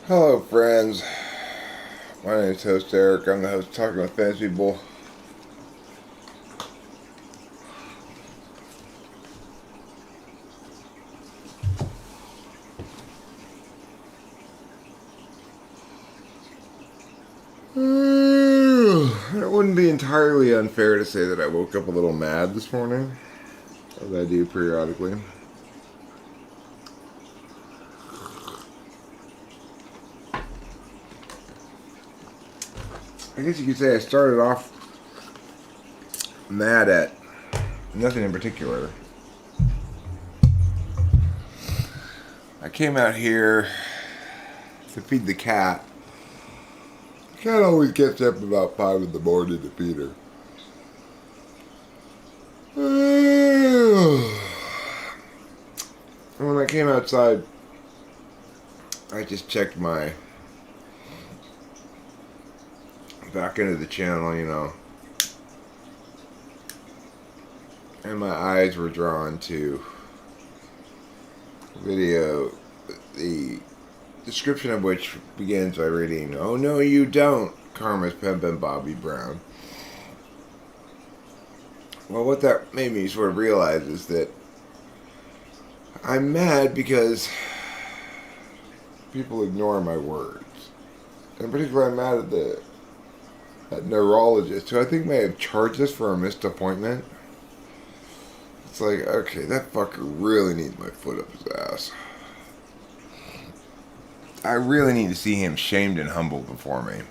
Hello, friends. My name is host Eric. I'm the host of Talking with Fantasy People. It wouldn't be entirely unfair to say that I woke up a little mad this morning, as I do periodically. I guess you could say I started off mad at nothing in particular. I came out here to feed the cat. The cat always gets up about 5 in the morning to feed her. And when I came outside, I just checked my back into the channel, and my eyes were drawn to a video, the description of which begins by reading, "Oh no you don't, Karma's pimpin' Bobby Brown." Well, what that made me sort of realize is that I'm mad because people ignore my words. And particularly I'm mad at that neurologist who I think may have charged us for a missed appointment. It's like, okay, that fucker really needs my foot up his ass. I really need to see him shamed and humbled before me.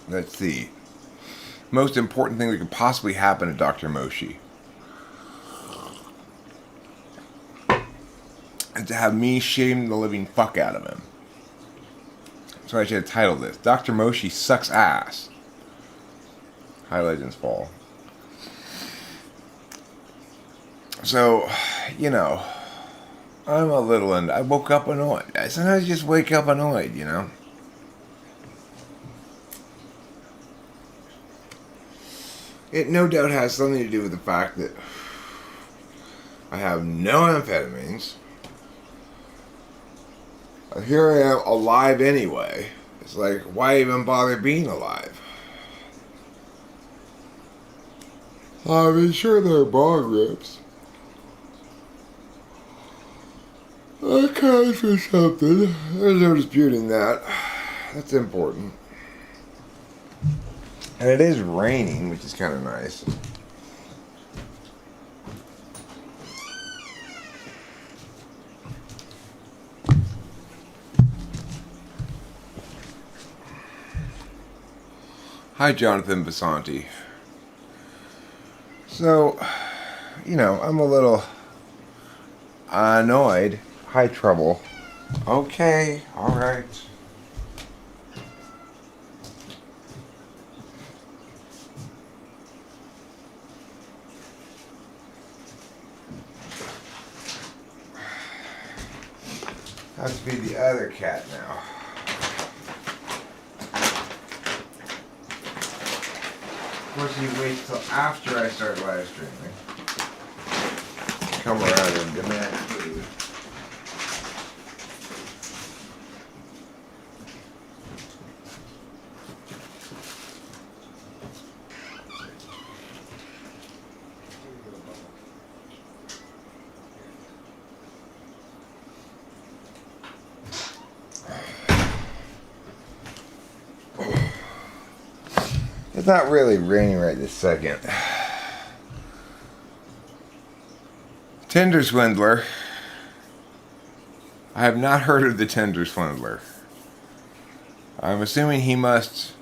That's the most important thing that could possibly happen to Dr. Moshi. And to have me shame the living fuck out of him. So I should have titled this, Dr. Moshi Sucks Ass. High Legends Fall. So, I'm a little, and I woke up annoyed. I sometimes just wake up annoyed, It no doubt has something to do with the fact that I have no amphetamines. Here I am alive anyway. It's like, why even bother being alive? I mean, sure, there are bong rips. That counts for something. There's no disputing that. That's important. And it is raining, which is kind of nice. Hi, Jonathan Basanti. So, I'm a little annoyed. Hi, Trouble. Okay, alright. Has to be the other cat now. Of course, he waits till after I start live streaming. Come around and demand food. It's not really raining right this second. Tinder swindler. I have not heard of the Tinder swindler. I'm assuming he must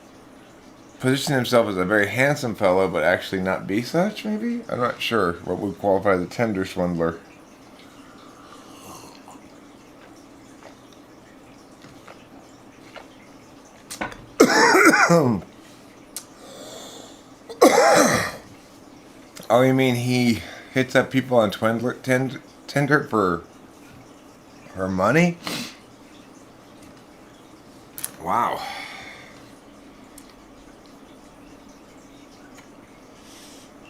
position himself as a very handsome fellow, but actually not be such, maybe? I'm not sure what would qualify as a Tinder swindler. Oh, you mean he hits up people on Tinder for money? Wow.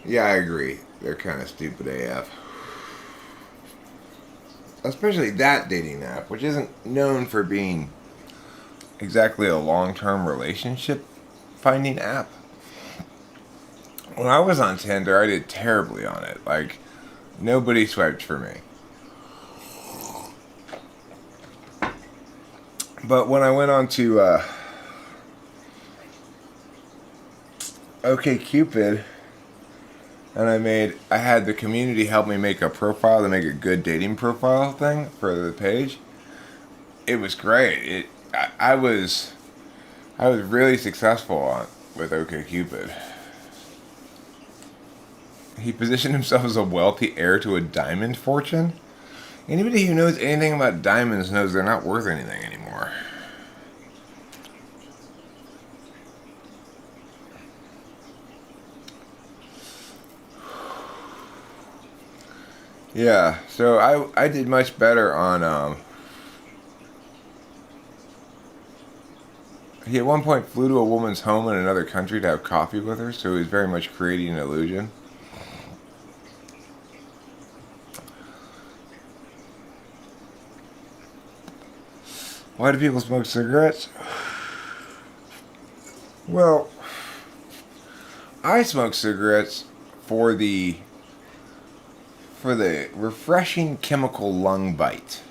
Yeah, I agree. They're kind of stupid AF. especially that dating app, which isn't known for being exactly a long-term relationship finding app. When I was on Tinder, I did terribly on it. Like, nobody swiped for me. But when I went on to OkCupid, and I had the community help me make a profile to make a good dating profile thing for the page. It was great. I was really successful with OkCupid. He positioned himself as a wealthy heir to a diamond fortune. Anybody who knows anything about diamonds knows they're not worth anything anymore. Yeah, so I did much better on. He at one point flew to a woman's home in another country to have coffee with her, so he was very much creating an illusion. Why do people smoke cigarettes? Well, I smoke cigarettes for the refreshing chemical lung bite.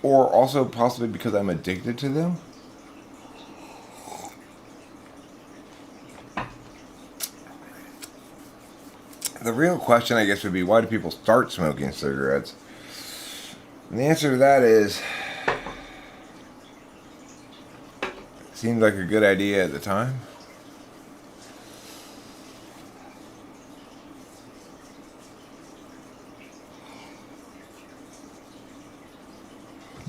Or also possibly because I'm addicted to them. The real question, I guess, would be, why do people start smoking cigarettes? And the answer to that is, it seemed like a good idea at the time.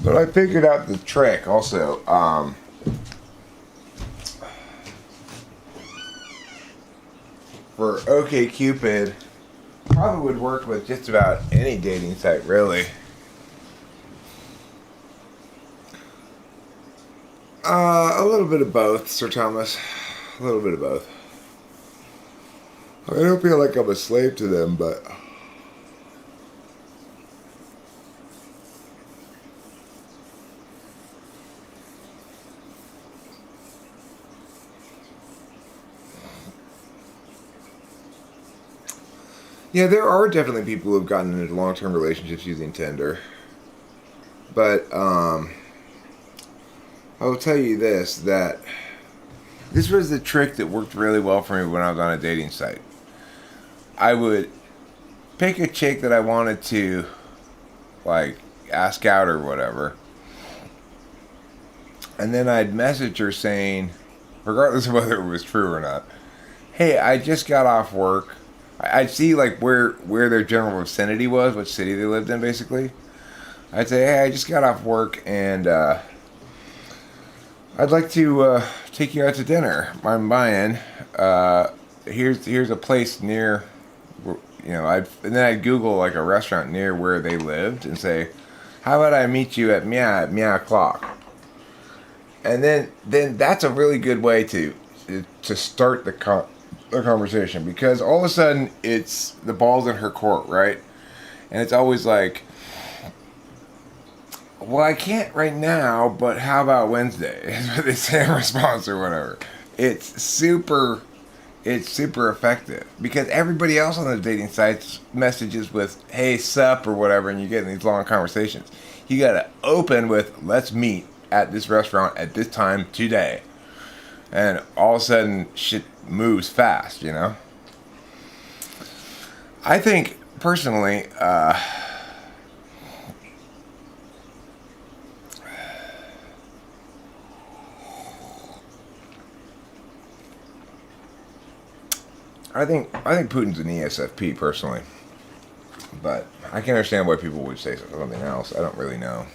But I figured out the trick also. For OkCupid, probably would work with just about any dating site, really. A little bit of both, Sir Thomas. A little bit of both. I don't feel like I'm a slave to them, but... yeah, there are definitely people who have gotten into long-term relationships using Tinder. But, I will tell you this, that this was the trick that worked really well for me when I was on a dating site. I would pick a chick that I wanted to, like, ask out or whatever. And then I'd message her saying, regardless of whether it was true or not, hey, I just got off work. I'd see, like, where their general vicinity was, which city they lived in, basically. I'd say, hey, I just got off work, and I'd like to take you out to dinner. I'm buying. Here's a place near, and then I'd Google, like, a restaurant near where they lived and say, how about I meet you at meow o'clock? And then that's a really good way to start the conversation, because all of a sudden it's the ball's in her court, right? And it's always like, well, I can't right now, but how about Wednesday? Is what they say in response or whatever. It's super effective, because everybody else on the dating sites messages with, hey, sup, or whatever, and you get in these long conversations. You gotta open with, let's meet at this restaurant at this time today. And all of a sudden, shit moves fast, I think, personally, I think Putin's an ESFP, personally. But I can understand why people would say something else. I don't really know.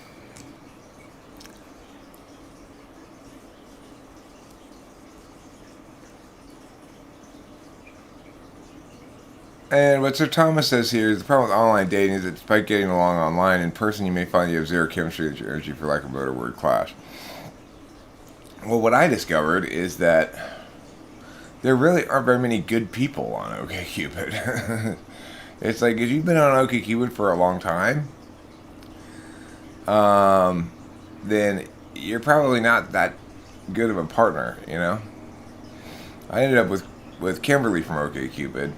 And what Sir Thomas says here is the problem with online dating is that despite getting along online, in person you may find you have zero chemistry with your energy, for lack of a better word, clash. Well, what I discovered is that there really aren't very many good people on OkCupid. It's like, if you've been on OkCupid for a long time, then you're probably not that good of a partner, you know? I ended up with Kimberly from OkCupid.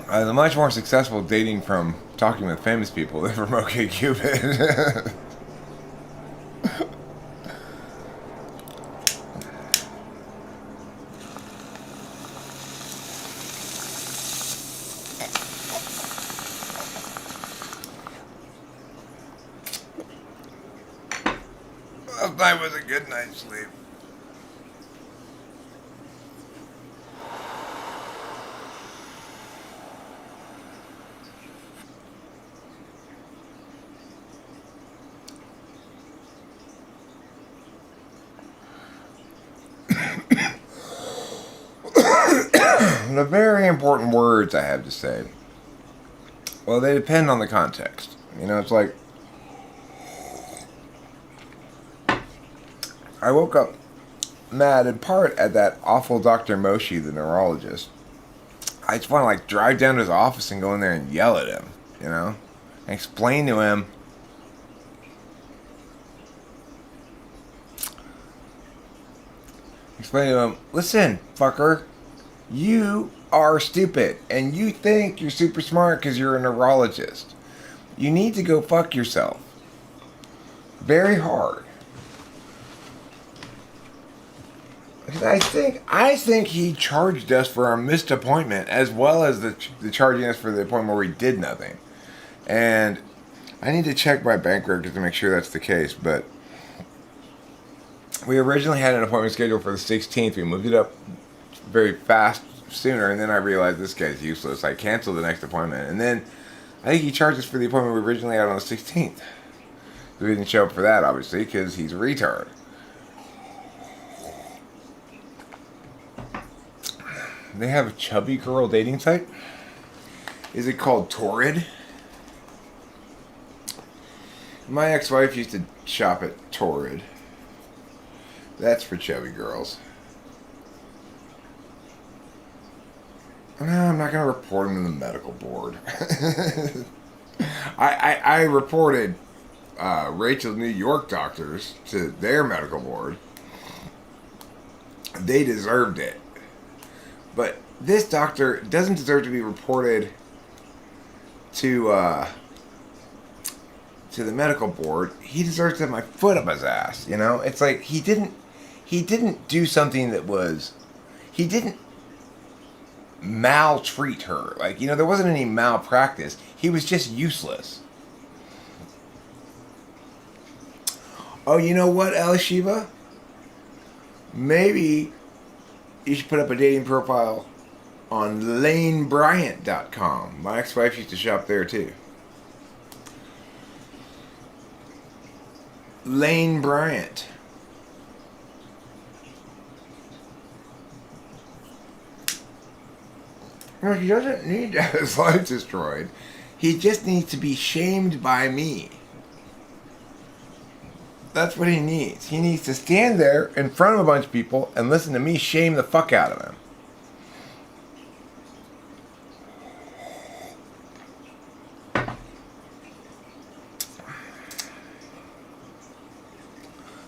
I was much more successful dating from talking with famous people than from OkCupid. Last night was a good night's sleep. The very important words I have to say, well, they depend on the context. You know, it's like, I woke up mad in part at that awful Dr. Moshi, the neurologist. I just want to, like, drive down to his office and go in there and yell at him, you know? And explain to him listen, fucker, you are stupid, and you think you're super smart because you're a neurologist. You need to go fuck yourself. Very hard. I think he charged us for our missed appointment, as well as the charging us for the appointment where we did nothing. And I need to check my bank records to make sure that's the case, but we originally had an appointment scheduled for the 16th. We moved it up very fast sooner, and then I realized this guy's useless. I canceled the next appointment, and then I think he charged us for the appointment we originally had on the 16th. We didn't show up for that, obviously, because he's a retard. They have a chubby girl dating site. Is it called Torrid? My ex-wife used to shop at Torrid. That's for chubby girls. No, I'm not going to report him to the medical board. I reported Rachel's New York doctors to their medical board. They deserved it. But this doctor doesn't deserve to be reported to the medical board. He deserves to have my foot up his ass. You know, it's like he didn't do something that was, he didn't maltreat her. Like, you know, there wasn't any malpractice. He was just useless. Oh, you know what, Elishiva? Maybe you should put up a dating profile on lanebryant.com. My ex-wife used to shop there too. Lane Bryant. No, he doesn't need to have his life destroyed. He just needs to be shamed by me. That's what he needs. He needs to stand there in front of a bunch of people and listen to me shame the fuck out of him.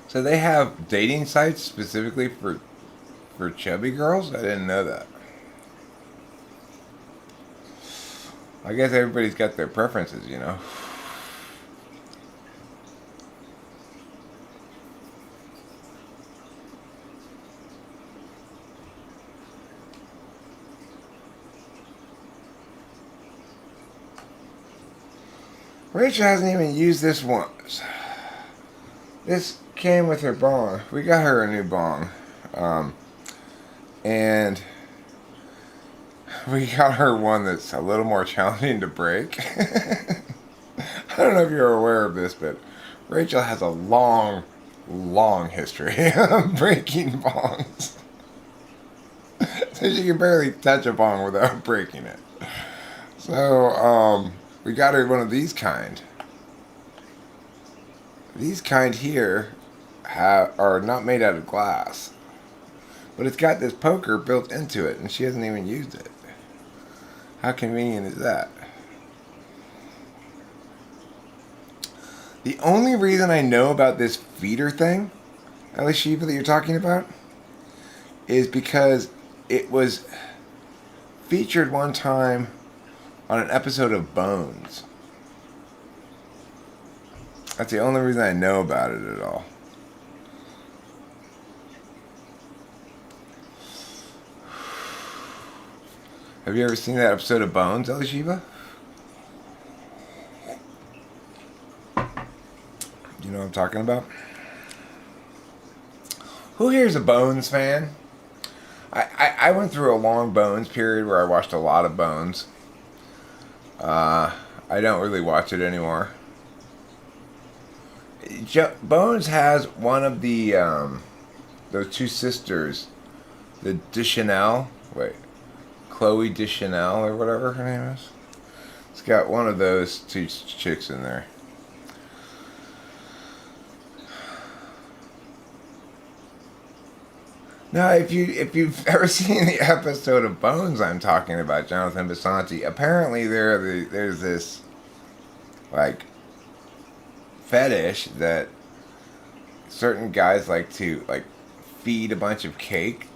So they have dating sites specifically for chubby girls? I didn't know that. I guess everybody's got their preferences, you know. Rachel hasn't even used this once. This came with her bong. We got her a new bong. And we got her one that's a little more challenging to break. I don't know if you're aware of this, but Rachel has a long history of breaking bongs. So she can barely touch a bong without breaking it. So, we got her one of these kind. These kind here are not made out of glass. But it's got this poker built into it, and she hasn't even used it. How convenient is that? The only reason I know about this feeder thing, Elishiva, that you're talking about, is because it was featured one time on an episode of Bones. That's the only reason I know about it at all. Have you ever seen that episode of Bones, Elishiva? You know what I'm talking about? Who here's a Bones fan? I went through a long Bones period where I watched a lot of Bones. I don't really watch it anymore. Bones has one of the those two sisters, the Deschanel. Wait, Chloe Deschanel or whatever her name is. It's got one of those two chicks in there. Now, if you've ever seen the episode of Bones I'm talking about, Jonathan Basanti, apparently there's this like fetish that certain guys like to like feed a bunch of cake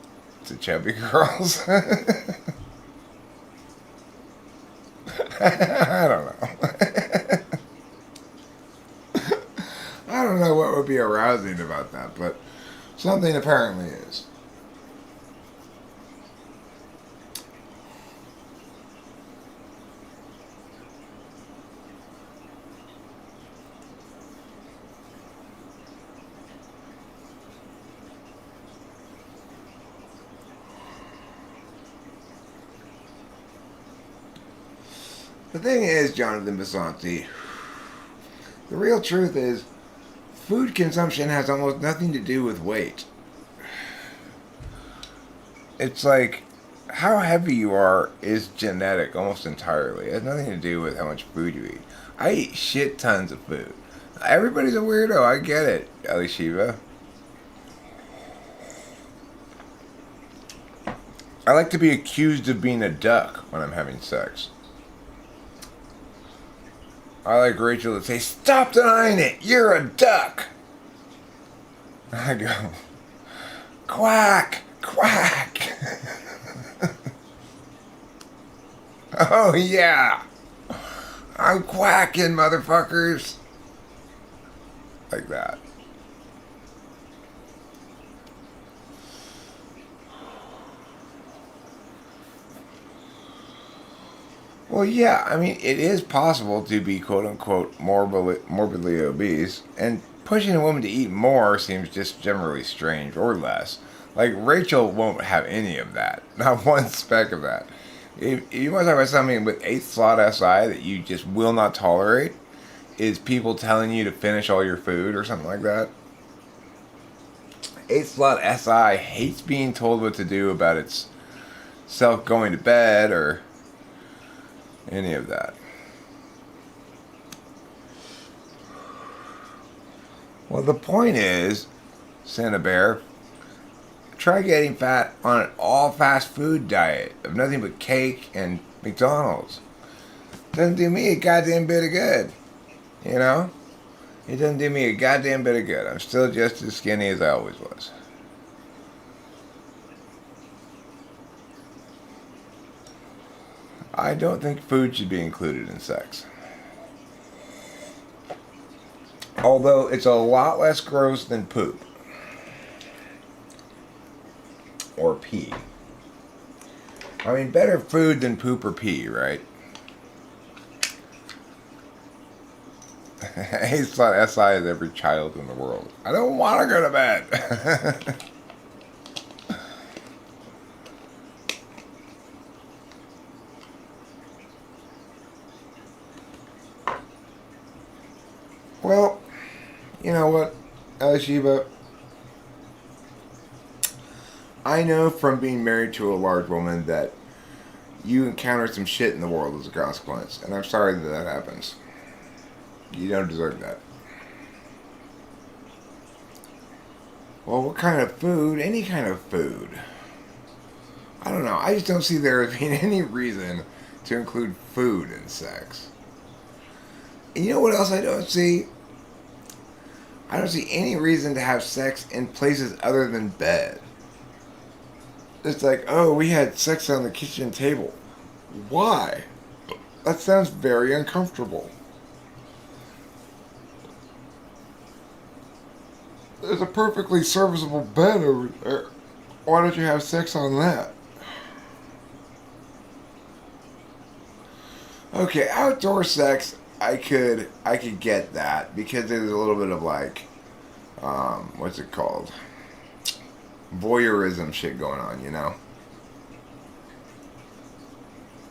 to chubby girls. I don't know. I don't know what would be arousing about that, but something apparently is. The thing is, Jonathan Basanti, the real truth is, food consumption has almost nothing to do with weight. It's like, how heavy you are is genetic almost entirely. It has nothing to do with how much food you eat. I eat shit tons of food. Everybody's a weirdo, I get it, Elishiva. I like to be accused of being a duck when I'm having sex. I like Rachel to say, "Stop denying it! You're a duck!" I go, "Quack! Quack!" Oh yeah! I'm quacking, motherfuckers! Like that. Well, yeah, I mean, it is possible to be quote-unquote morbidly obese, and pushing a woman to eat more seems just generally strange, or less. Like, Rachel won't have any of that. Not one speck of that. If you want to talk about something with 8th slot SI that you just will not tolerate, is people telling you to finish all your food or something like that. 8th slot SI hates being told what to do about its self going to bed or any of that. Well, the point is, Santa Bear, try getting fat on an all fast food diet of nothing but cake and McDonald's. Doesn't do me a goddamn bit of good. You know? It doesn't do me a goddamn bit of good. I'm still just as skinny as I always was. I don't think food should be included in sex. Although it's a lot less gross than poop. Or pee. I mean, better food than poop or pee, right? Ace slot SI is every child in the world. I don't want to go to bed. Well, you know what, Elishiva? I know from being married to a large woman that you encounter some shit in the world as a consequence, and I'm sorry that that happens. You don't deserve that. Well, what kind of food? Any kind of food. I don't know. I just don't see there being any reason to include food in sex. And you know what else I don't see? I don't see any reason to have sex in places other than bed. It's like, oh, we had sex on the kitchen table. Why? That sounds very uncomfortable. There's a perfectly serviceable bed over there. Why don't you have sex on that? Okay, outdoor sex, I could get that because there's a little bit of like, what's it called? Voyeurism shit going on, you know?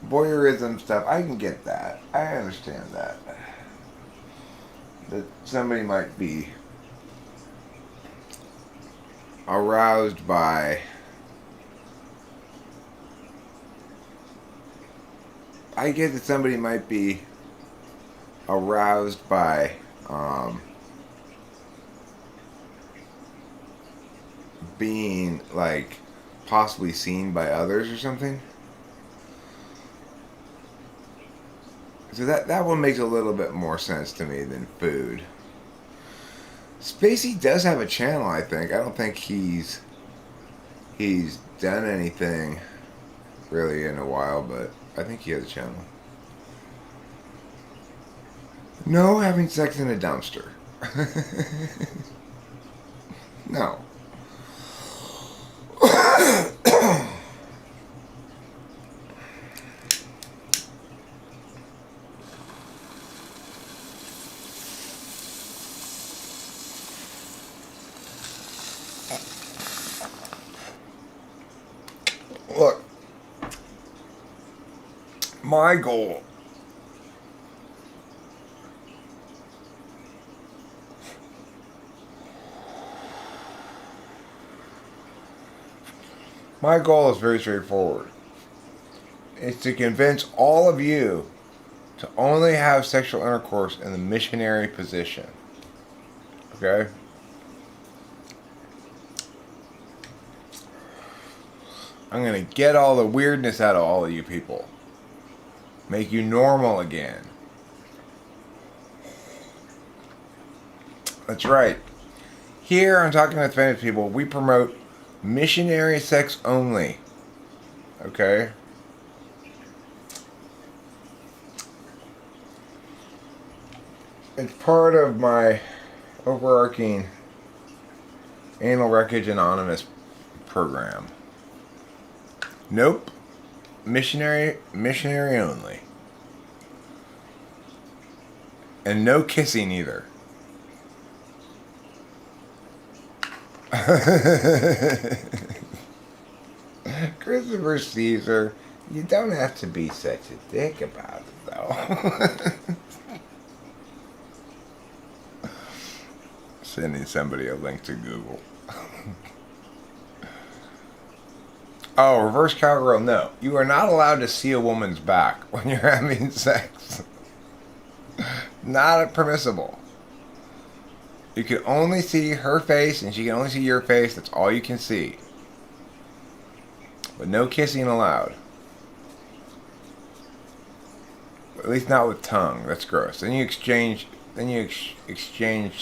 Voyeurism stuff, I can get that. I understand that. That somebody might be aroused by I get that somebody might be aroused by being like possibly seen by others or something. So that one makes a little bit more sense to me than food. Spacey does have a channel, I think. I don't think he's done anything really in a while, but I think he has a channel. No having sex in a dumpster. No. Look, my goal is very straightforward. It's to convince all of you to only have sexual intercourse in the missionary position. Okay? I'm going to get all the weirdness out of all of you people. Make you normal again. That's right. Here, I'm talking with famous people. We promote missionary sex only. Okay? It's part of my overarching Anal Wreckage Anonymous program. Nope. Missionary only. And no kissing either. Christopher Caesar, you don't have to be such a dick about it, though. Sending somebody a link to Google. Oh, reverse cowgirl, no. You are not allowed to see a woman's back when you're having sex. Not permissible. You can only see her face and she can only see your face. That's all you can see. But no kissing allowed. At least not with tongue. That's gross. Then you exchange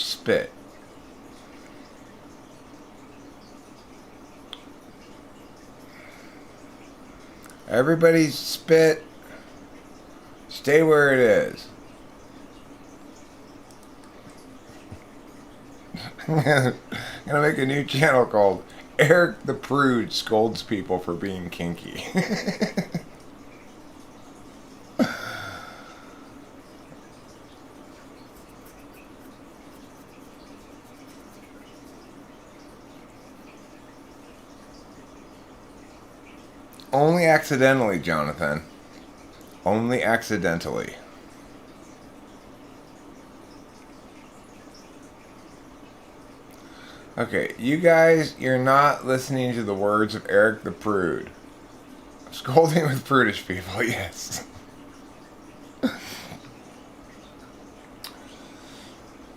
spit. Everybody's spit. Stay where it is. I'm gonna make a new channel called Eric the Prude Scolds People for Being Kinky. Only accidentally, Jonathan. Only accidentally. Okay, you guys, you're not listening to the words of Eric the Prude. Scolding with prudish people, yes.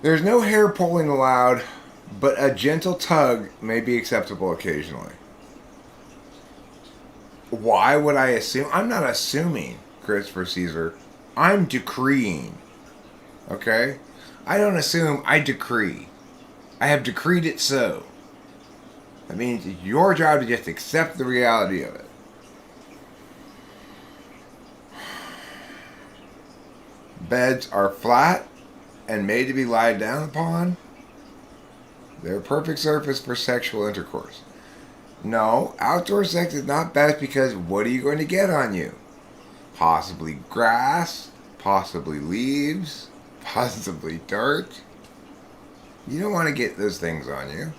There's no hair pulling allowed, but a gentle tug may be acceptable occasionally. Why would I assume? I'm not assuming. Christopher Caesar. I'm decreeing. Okay? I don't assume, I decree. I have decreed it so. That means it's your job to just accept the reality of it. Beds are flat and made to be lied down upon. They're a perfect surface for sexual intercourse. No, outdoor sex is not best because what are you going to get on you? Possibly grass, possibly leaves, possibly dirt. You don't want to get those things on you.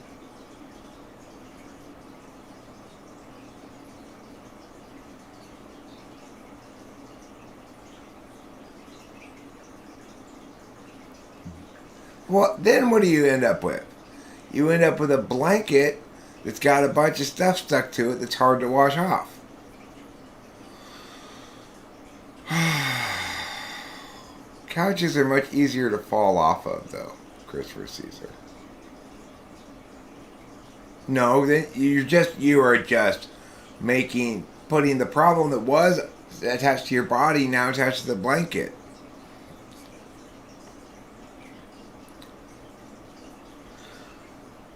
Well, then what do you end up with? You end up with a blanket that's got a bunch of stuff stuck to it that's hard to wash off. Couches are much easier to fall off of, though, Christopher Caesar. No, then you are just putting the problem that was attached to your body now attached to the blanket.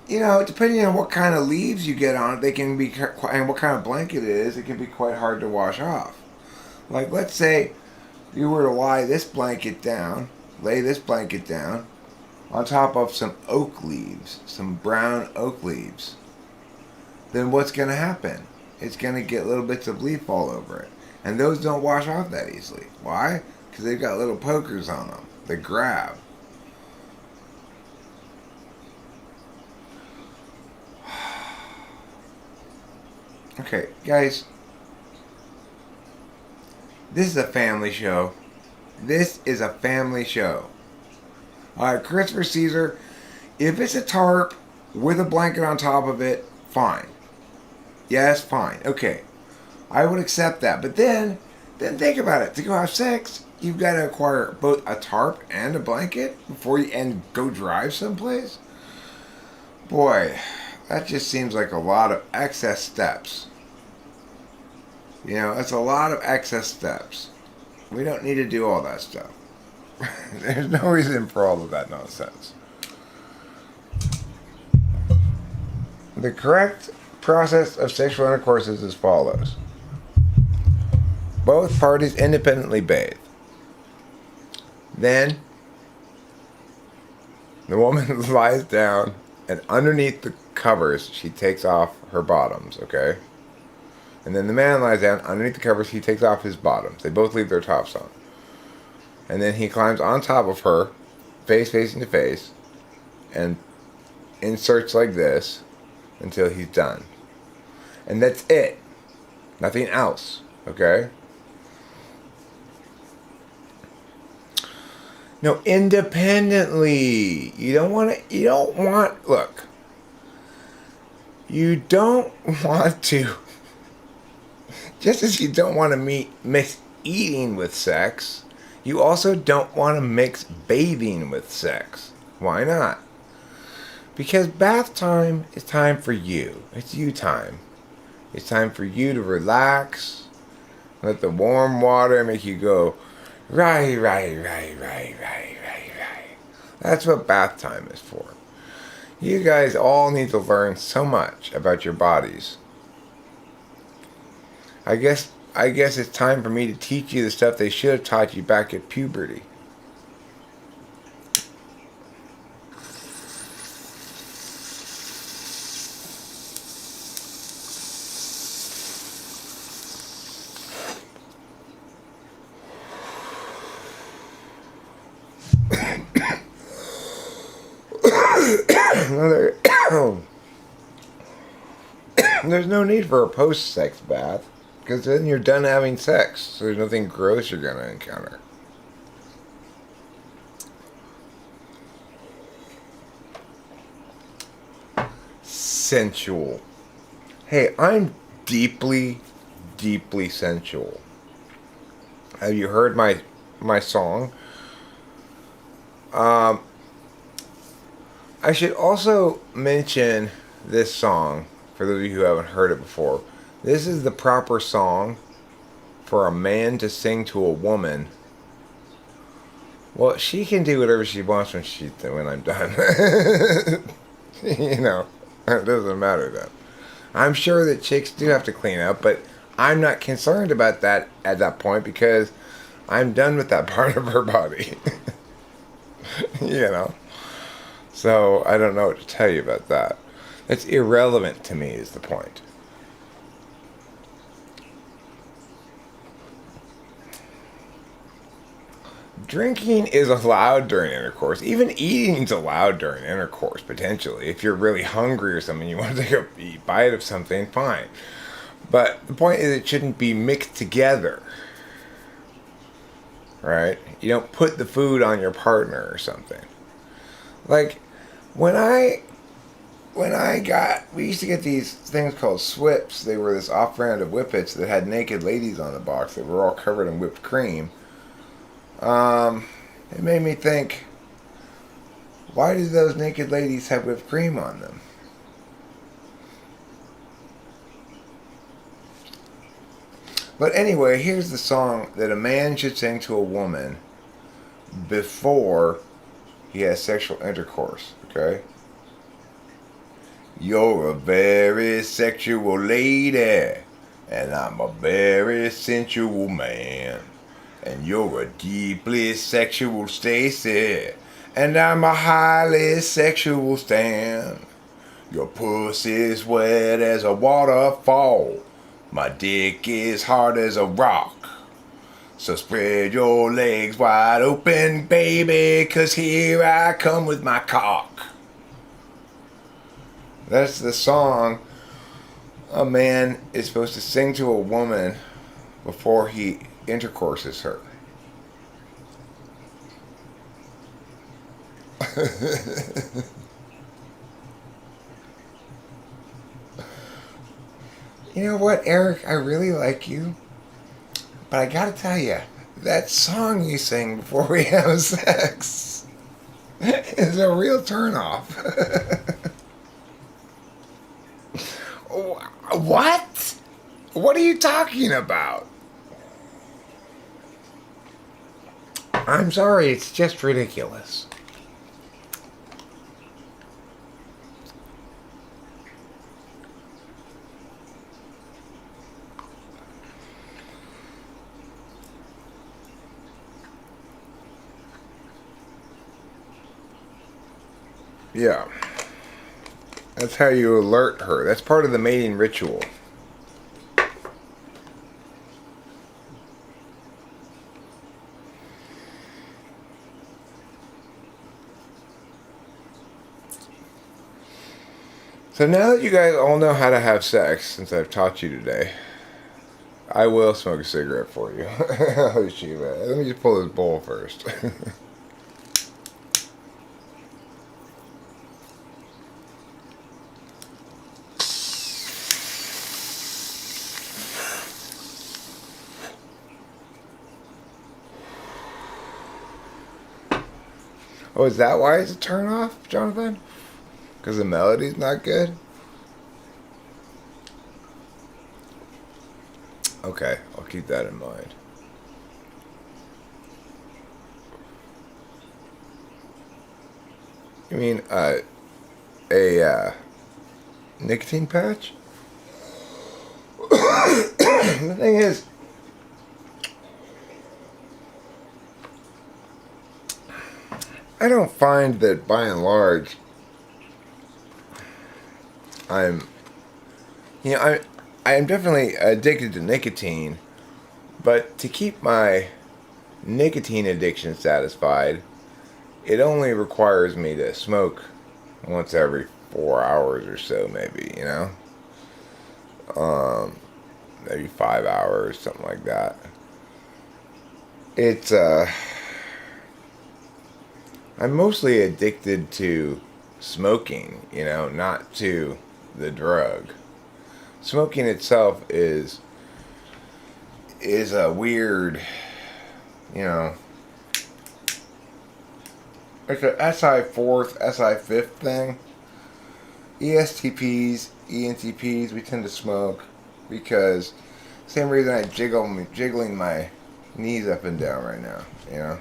You know, depending on what kind of leaves you get on it, they can be, and what kind of blanket it is, it can be quite hard to wash off. Like, let's say you were to lay this blanket down on top of some oak leaves, some brown oak leaves. Then what's going to happen? It's going to get little bits of leaf all over it. And those don't wash off that easily. Why? Because they've got little pokers on them that grab. Okay, guys. This is a family show. This is a family show. Alright, Christopher Caesar, if it's a tarp with a blanket on top of it, fine. Yes, fine. Okay. I would accept that. But then think about it. To go have sex, you've got to acquire both a tarp and a blanket before you and go drive someplace? Boy, that just seems like a lot of excess steps. You know, that's a lot of excess steps. We don't need to do all that stuff. There's no reason for all of that nonsense. The correct process of sexual intercourse is as follows. Both parties independently bathe. Then, the woman lies down, and underneath the covers, she takes off her bottoms, okay? And then the man lies down, underneath the covers, he takes off his bottoms. They both leave their tops on. And then he climbs on top of her, face facing to face, and inserts like this until he's done. And that's it. Nothing else, okay? No, independently. You don't want, look. You don't want to, just as you don't want to mix eating with sex, you also don't want to mix bathing with sex. Why not? Because bath time is time for you. It's you time. It's time for you to relax. Let the warm water make you go, right. That's what bath time is for. You guys all need to learn so much about your bodies. I guess it's time for me to teach you the stuff they should have taught you back at puberty. There's no need for a post-sex bath, because then you're done having sex, so there's nothing gross you're going to encounter. Sensual. Hey, I'm deeply, deeply sensual. Have you heard my song? I should also mention this song, for those of you who haven't heard it before. This is the proper song for a man to sing to a woman, well, she can do whatever she wants when I'm done. You know, it doesn't matter then. I'm sure that chicks do have to clean up, but I'm not concerned about that at that point because I'm done with that part of her body. You know? So I don't know what to tell you about that. It's irrelevant to me is the point. Drinking is allowed during intercourse. Even eating's allowed during intercourse, potentially. If you're really hungry or something, you want to take a bite of something, fine. But the point is it shouldn't be mixed together. Right? You don't put the food on your partner or something. Like, we used to get these things called Swips. They were this off-brand of Whippets that had naked ladies on the box that were all covered in whipped cream. It made me think, why do those naked ladies have whipped cream on them? But anyway, here's the song that a man should sing to a woman before he has sexual intercourse, okay? You're a very sexual lady, and I'm a very sensual man. And you're a deeply sexual Stacy, and I'm a highly sexual Stan. Your pussy's wet as a waterfall. My dick is hard as a rock. So spread your legs wide open, baby, 'cause here I come with my cock. That's the song a man is supposed to sing to a woman before he intercourses her. You know what, Eric? I really like you. But I gotta tell you, that song you sing before we have sex is a real turnoff. What? What are you talking about? I'm sorry, it's just ridiculous. Yeah. That's how you alert her. That's part of the mating ritual. So now that you guys all know how to have sex, since I've taught you today, I will smoke a cigarette for you. Oh, shoot, man. Let me just pull this bowl first. Oh, is that why it's a turn off, Jonathan? Because the melody's not good? Okay, I'll keep that in mind. You mean, a nicotine patch? The thing is, I don't find that by and large I am definitely addicted to nicotine, but to keep my nicotine addiction satisfied, it only requires me to smoke once every 4 hours or so, maybe, you know? Maybe 5 hours, something like that. It's, I'm mostly addicted to smoking, you know, not to the drug. Smoking itself is a weird, you know, it's a SI4th, SI5th thing. ESTPs, ENTPs, we tend to smoke because Same reason I jiggling my knees up and down right now, you know?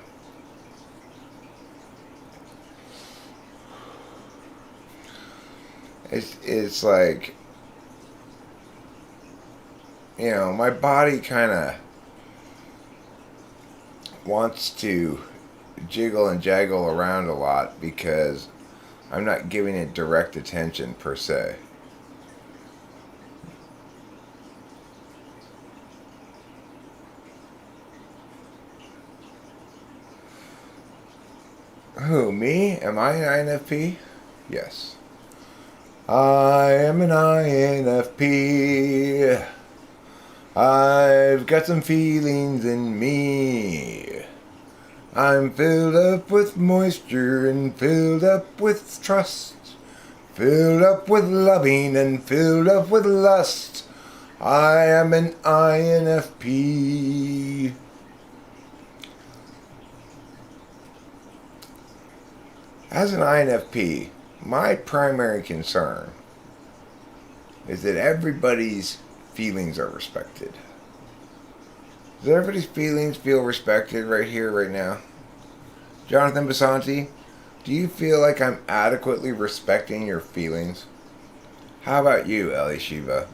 It's like, you know, my body kind of wants to jiggle and jaggle around a lot because I'm not giving it direct attention per se. Who, me? Am I an INFP? Yes. I am an INFP. I've got some feelings in me. I'm filled up with moisture and filled up with trust. Filled up with loving and filled up with lust. I am an INFP. As an INFP, my primary concern is that everybody's feelings are respected. Does everybody's feelings feel respected right here, right now? Jonathan Basanti, do you feel like I'm adequately respecting your feelings? How about you, Ellie Shiva?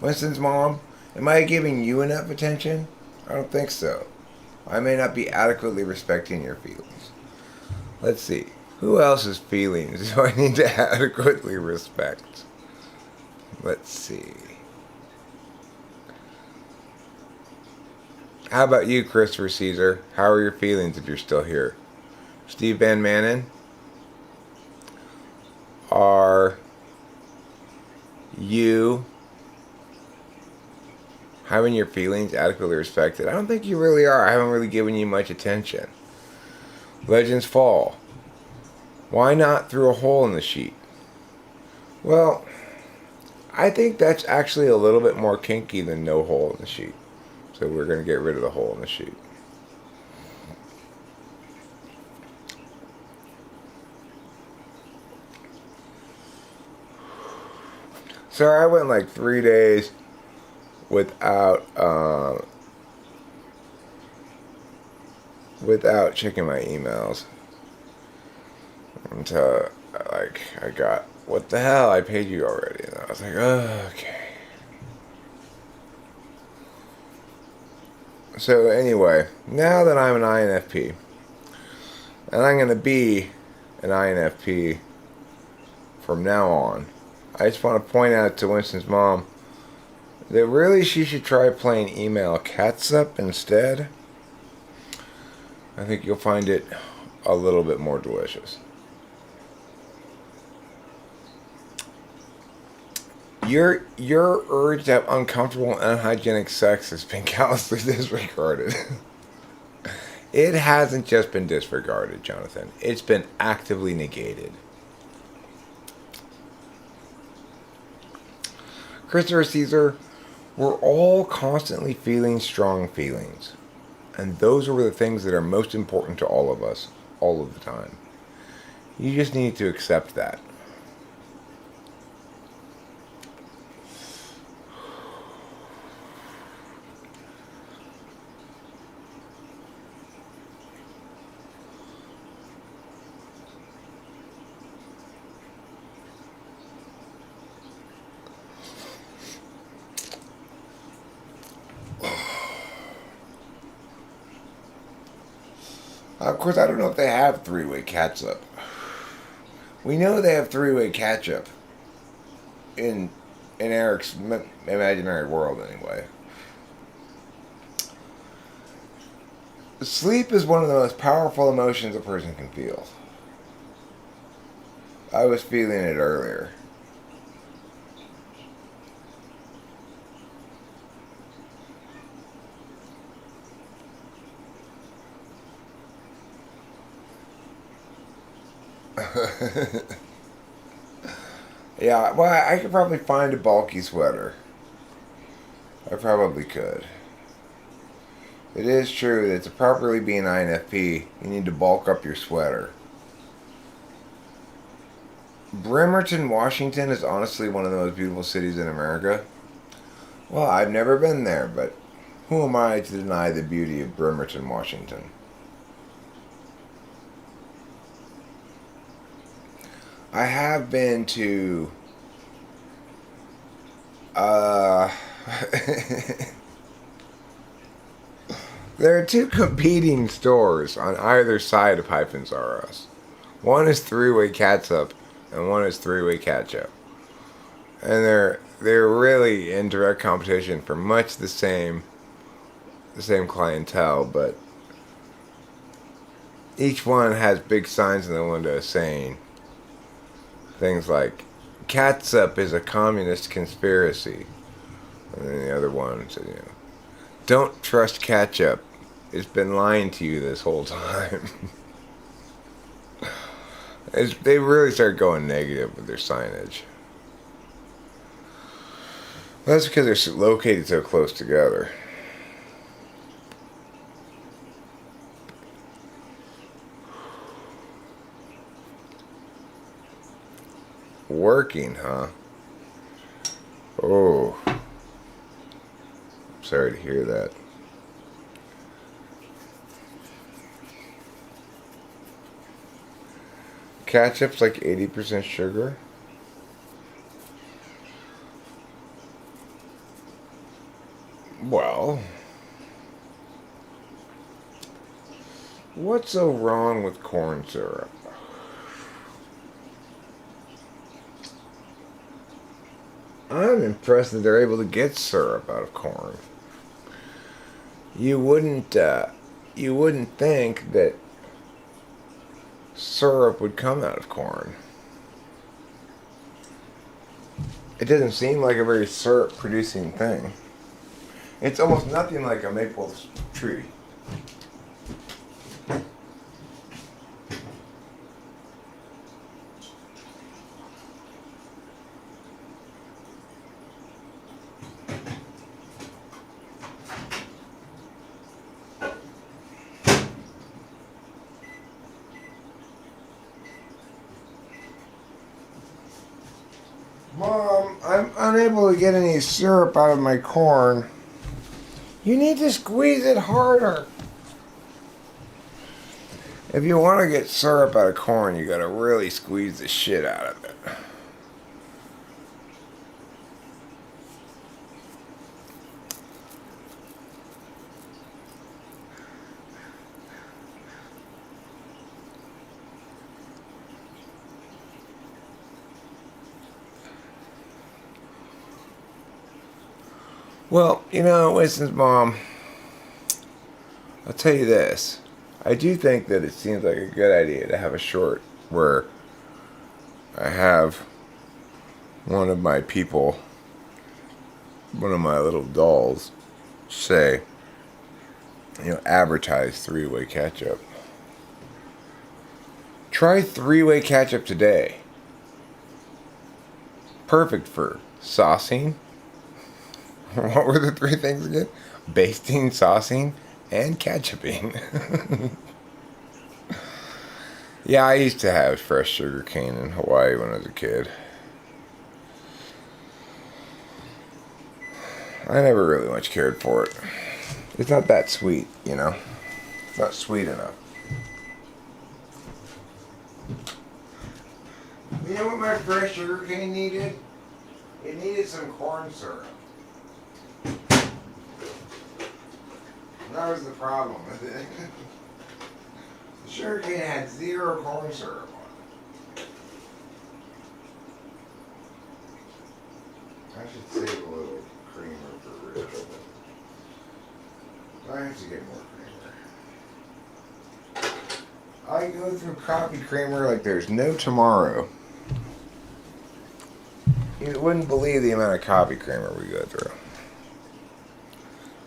Winston's mom, am I giving you enough attention? I don't think so. I may not be adequately respecting your feelings. Let's see. Who else's feelings do I need to adequately respect? Let's see. How about you, Christopher Caesar? How are your feelings if you're still here? Steve Van Manen? Are you having your feelings adequately respected? I don't think you really are. I haven't really given you much attention. Legends Fall. Why not through a hole in the sheet? Well, I think that's actually a little bit more kinky than no hole in the sheet. So we're going to get rid of the hole in the sheet. So I went like 3 days without checking my emails until I got, what the hell, I paid you already. And I was like, oh, okay. So anyway, now that I'm an INFP, and I'm going to be an INFP from now on, I just want to point out to Winston's mom that really she should try playing email catsup instead. I think you'll find it a little bit more delicious. Your urge to have uncomfortable and unhygienic sex has been callously disregarded. It hasn't just been disregarded, Jonathan. It's been actively negated. Christopher Caesar, we're all constantly feeling strong feelings. And those are the things that are most important to all of us, all of the time. You just need to accept that. Of course, I don't know if they have three-way catsup. We know they have three-way catch-up in Eric's imaginary world, anyway. Sleep is one of the most powerful emotions a person can feel. I was feeling it earlier. Yeah, well, I could probably find a bulky sweater. I probably could. It is true that to properly be an INFP, you need to bulk up your sweater. Bremerton, Washington is honestly one of the most beautiful cities in America. Well, I've never been there, but who am I to deny the beauty of Bremerton, Washington? I have been to uh there are two competing stores on either side of Hyphens R Us. One is three-way catsup and one is three-way ketchup. And they're really in direct competition for much the same clientele, but each one has big signs in the window saying things like catsup is a communist conspiracy. And then the other one said, don't trust ketchup. It's been lying to you this whole time. They really start going negative with their signage. That's because they're located so close together. Working, huh? Oh. Sorry to hear that. Ketchup's like 80% sugar. Well, what's so wrong with corn syrup? I'm impressed that they're able to get syrup out of corn. You wouldn't think that syrup would come out of corn. It doesn't seem like a very syrup-producing thing. It's almost nothing like a maple tree. Mom, I'm unable to get any syrup out of my corn. You need to squeeze it harder. If you want to get syrup out of corn, you gotta really squeeze the shit out of it. Well, Winston's mom, I'll tell you this. I do think that it seems like a good idea to have a short where I have one of my people, one of my little dolls, say, advertise three-way ketchup. Try three-way ketchup today. Perfect for saucing. What were the three things again? Basting, saucing, and ketchuping. Yeah, I used to have fresh sugar cane in Hawaii when I was a kid. I never really much cared for it. It's not that sweet, It's not sweet enough. You know what my fresh sugar cane needed? It needed some corn syrup. That was the problem with it. The sugar cane had zero corn syrup on it. I should save a little creamer for Rich. I have to get more creamer. I go through coffee creamer like there's no tomorrow. You wouldn't believe the amount of coffee creamer we go through.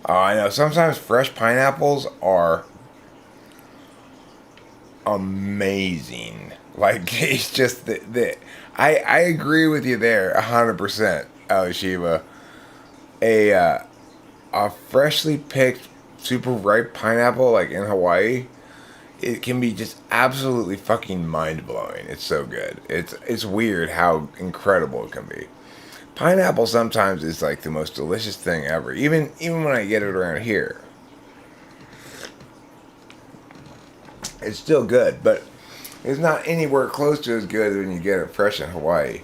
Oh, I know. Sometimes fresh pineapples are amazing. Like, it's just I agree with you there 100%, Alishiva. A freshly picked, super ripe pineapple, like in Hawaii, it can be just absolutely fucking mind blowing. It's so good. It's weird how incredible it can be. Pineapple sometimes is like the most delicious thing ever. Even when I get it around here, it's still good, but it's not anywhere close to as good when you get it fresh in Hawaii.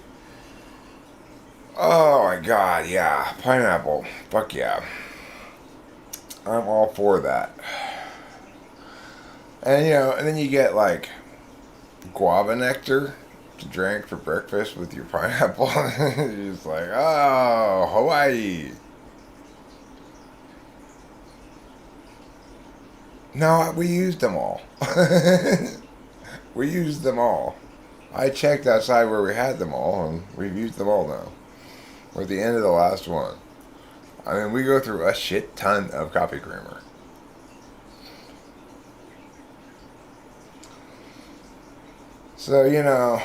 Oh my god, yeah. Pineapple. Fuck yeah. I'm all for that. And and then you get like guava nectar to drink for breakfast with your pineapple. You're just like, oh, Hawaii. No, we used them all. We used them all. I checked outside where we had them all, and we've used them all now. We're at the end of the last one. I mean, we go through a shit ton of coffee creamer. So,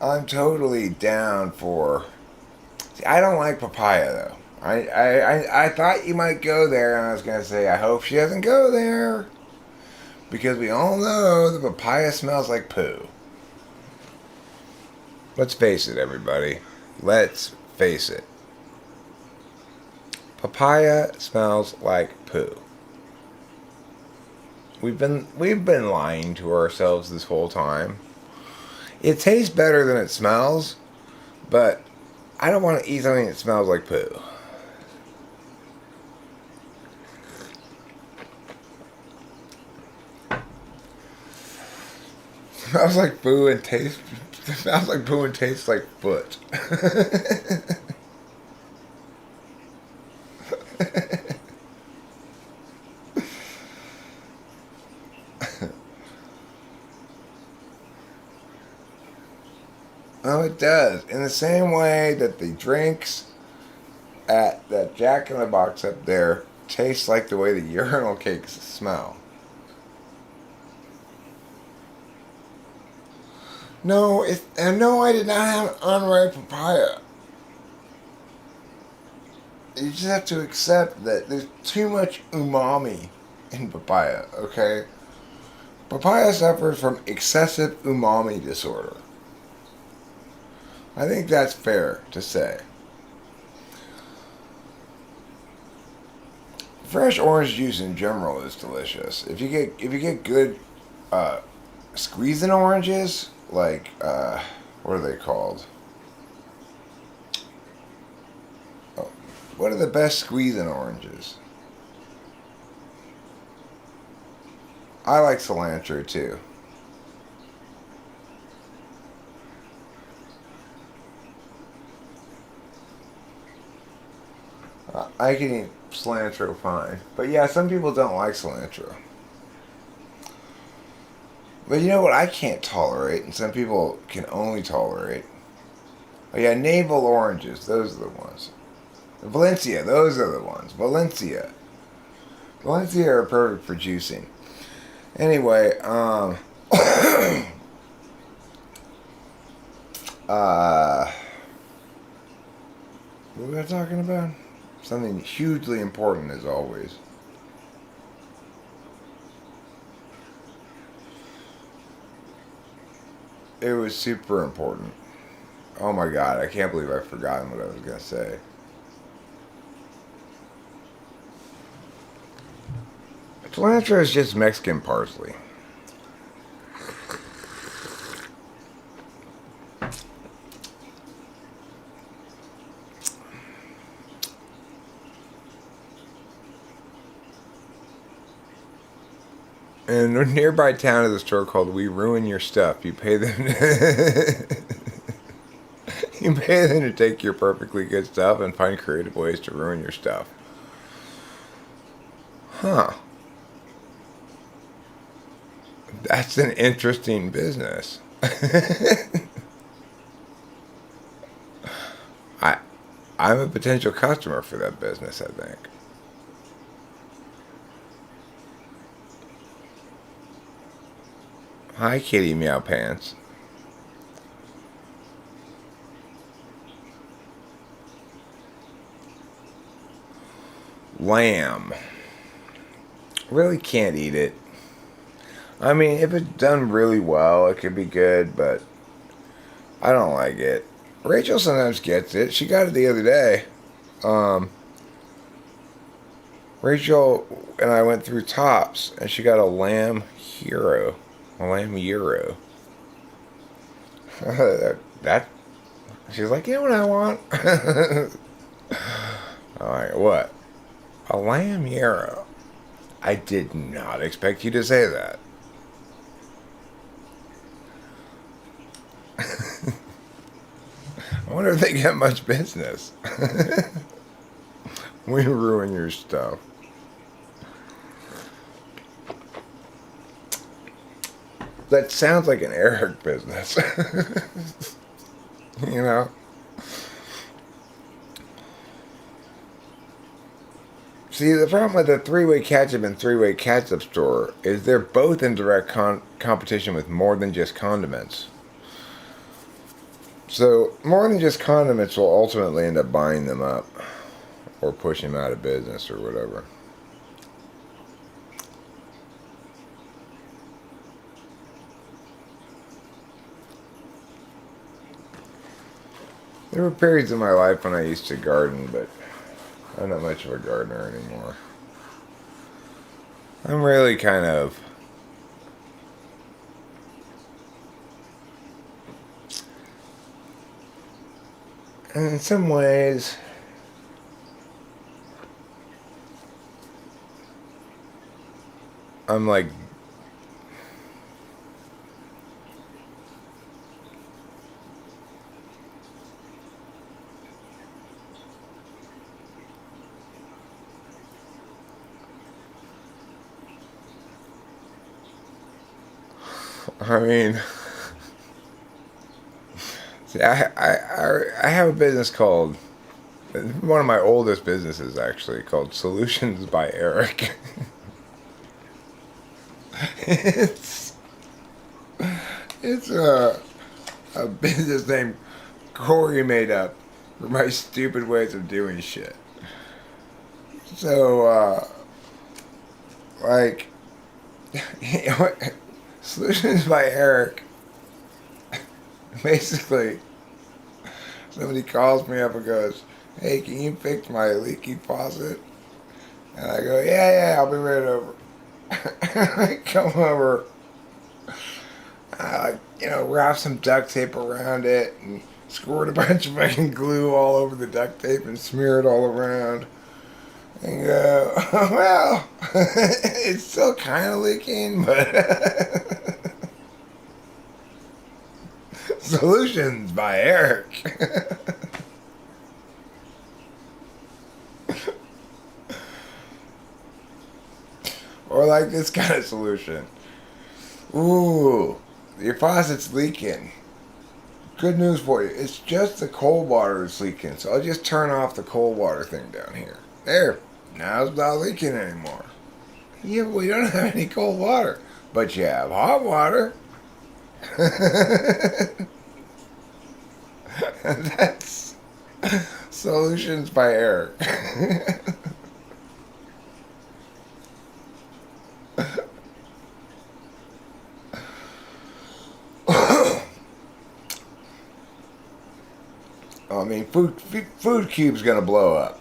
I'm totally down for... See, I don't like papaya, though. I thought you might go there, and I was going to say, I hope she doesn't go there. Because we all know the papaya smells like poo. Let's face it, everybody. Let's face it. Papaya smells like poo. We've been lying to ourselves this whole time. It tastes better than it smells, but I don't want to eat something that smells like poo. Smells like poo and tastes. Smells like poo and tastes like foot. Oh, it does. In the same way that the drinks at that Jack in the Box up there taste like the way the urinal cakes smell. No, no, I did not have unripe papaya. You just have to accept that there's too much umami in papaya, okay? Papaya suffers from excessive umami disorder. I think that's fair to say. Fresh orange juice in general is delicious. If you get good squeezing oranges, like what are they called? Oh, what are the best squeezing oranges? I like cilantro too. I can eat cilantro fine. But yeah, some people don't like cilantro. But you know what I can't tolerate, and some people can only tolerate? Oh yeah, navel oranges. Those are the ones. Valencia, those are the ones. Valencia. Valencia are perfect for juicing. Anyway, what were we talking about? Something hugely important as always. It was super important. Oh my god, I can't believe I've forgotten what I was going to say. Cilantro is just Mexican parsley. In a nearby town is a store called We Ruin Your Stuff. You pay them you pay them to take your perfectly good stuff and find creative ways to ruin your stuff. Huh. That's an interesting business. I'm a potential customer for that business, I think. Hi, kitty meow pants. Lamb. Really can't eat it. I mean, if it's done really well, it could be good, but I don't like it. Rachel sometimes gets it. She got it the other day. Rachel and I went through Tops, and she got a lamb hero. A lamb gyro. that She's like, you know what I want? I'm like, what? A lamb gyro. I did not expect you to say that. I wonder if they get much business. We ruin your stuff. That sounds like an Eric business. You know? See, the problem with the three-way ketchup and three-way ketchup store is they're both in direct competition with more than just condiments. So, more than just condiments will ultimately end up buying them up or pushing them out of business or whatever. There were periods in my life when I used to garden, but I'm not much of a gardener anymore. I'm really kind of... And in some ways... I'm like... I mean, see, I have a business called, one of my oldest businesses actually, called Solutions by Eric. it's a business name Corey made up for my stupid ways of doing shit. So, like, you know, Solutions by Eric. Basically, somebody calls me up and goes, hey, can you fix my leaky faucet? And I go, yeah, I'll be right over. I come over, wrap some duct tape around it and squirt a bunch of fucking glue all over the duct tape and smear it all around. And go, well, it's still kind of leaking, but... Solutions by Eric. Or like this kind of solution. Ooh, your faucet's leaking. Good news for you. It's just the cold water that's leaking. So I'll just turn off the cold water thing down here. There. Now it's not leaking anymore. Yeah, we don't have any cold water. But you have hot water. That's Solutions by Eric. I mean, food cube's gonna blow up,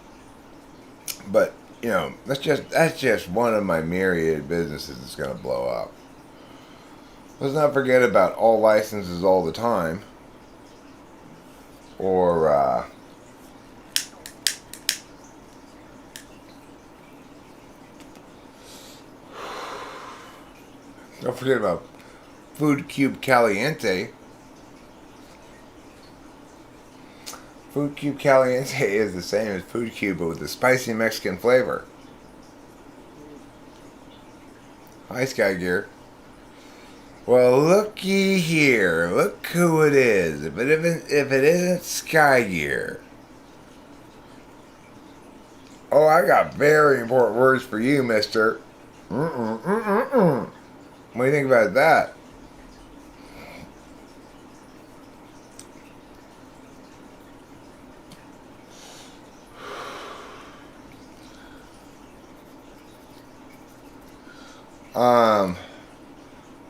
but that's just one of my myriad businesses that's gonna blow up. Let's not forget about all licenses all the time, or don't forget about Food Cube Caliente. Food Cube Caliente is the same as Food Cube, but with a spicy Mexican flavor. Hi, Sky Gear. Well, looky here. Look who it is. If it isn't Sky Gear. Oh, I got very important words for you, mister. What do you think about that?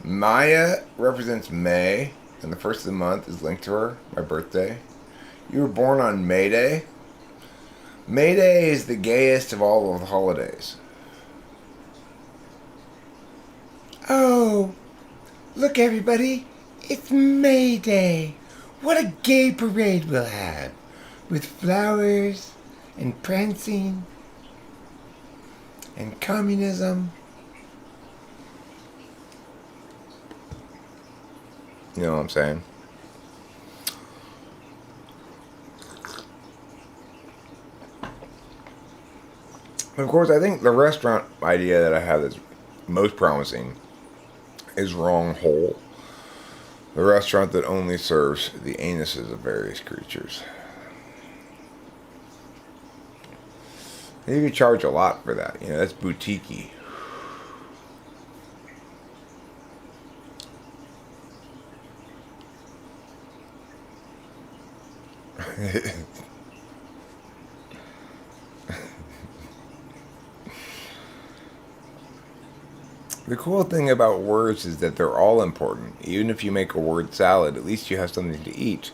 Maya represents May, and the first of the month is linked to her, my birthday. You were born on May Day? May Day is the gayest of all of the holidays. Oh, look everybody, it's May Day. What a gay parade we'll have. With flowers and prancing and communism. You know what I'm saying? Of course, I think the restaurant idea that I have that's most promising is Wrong Hole. The restaurant that only serves the anuses of various creatures. You could charge a lot for that. You know, that's boutique-y. The cool thing about words is that they're all important. Even if you make a word salad, at least you have something to eat,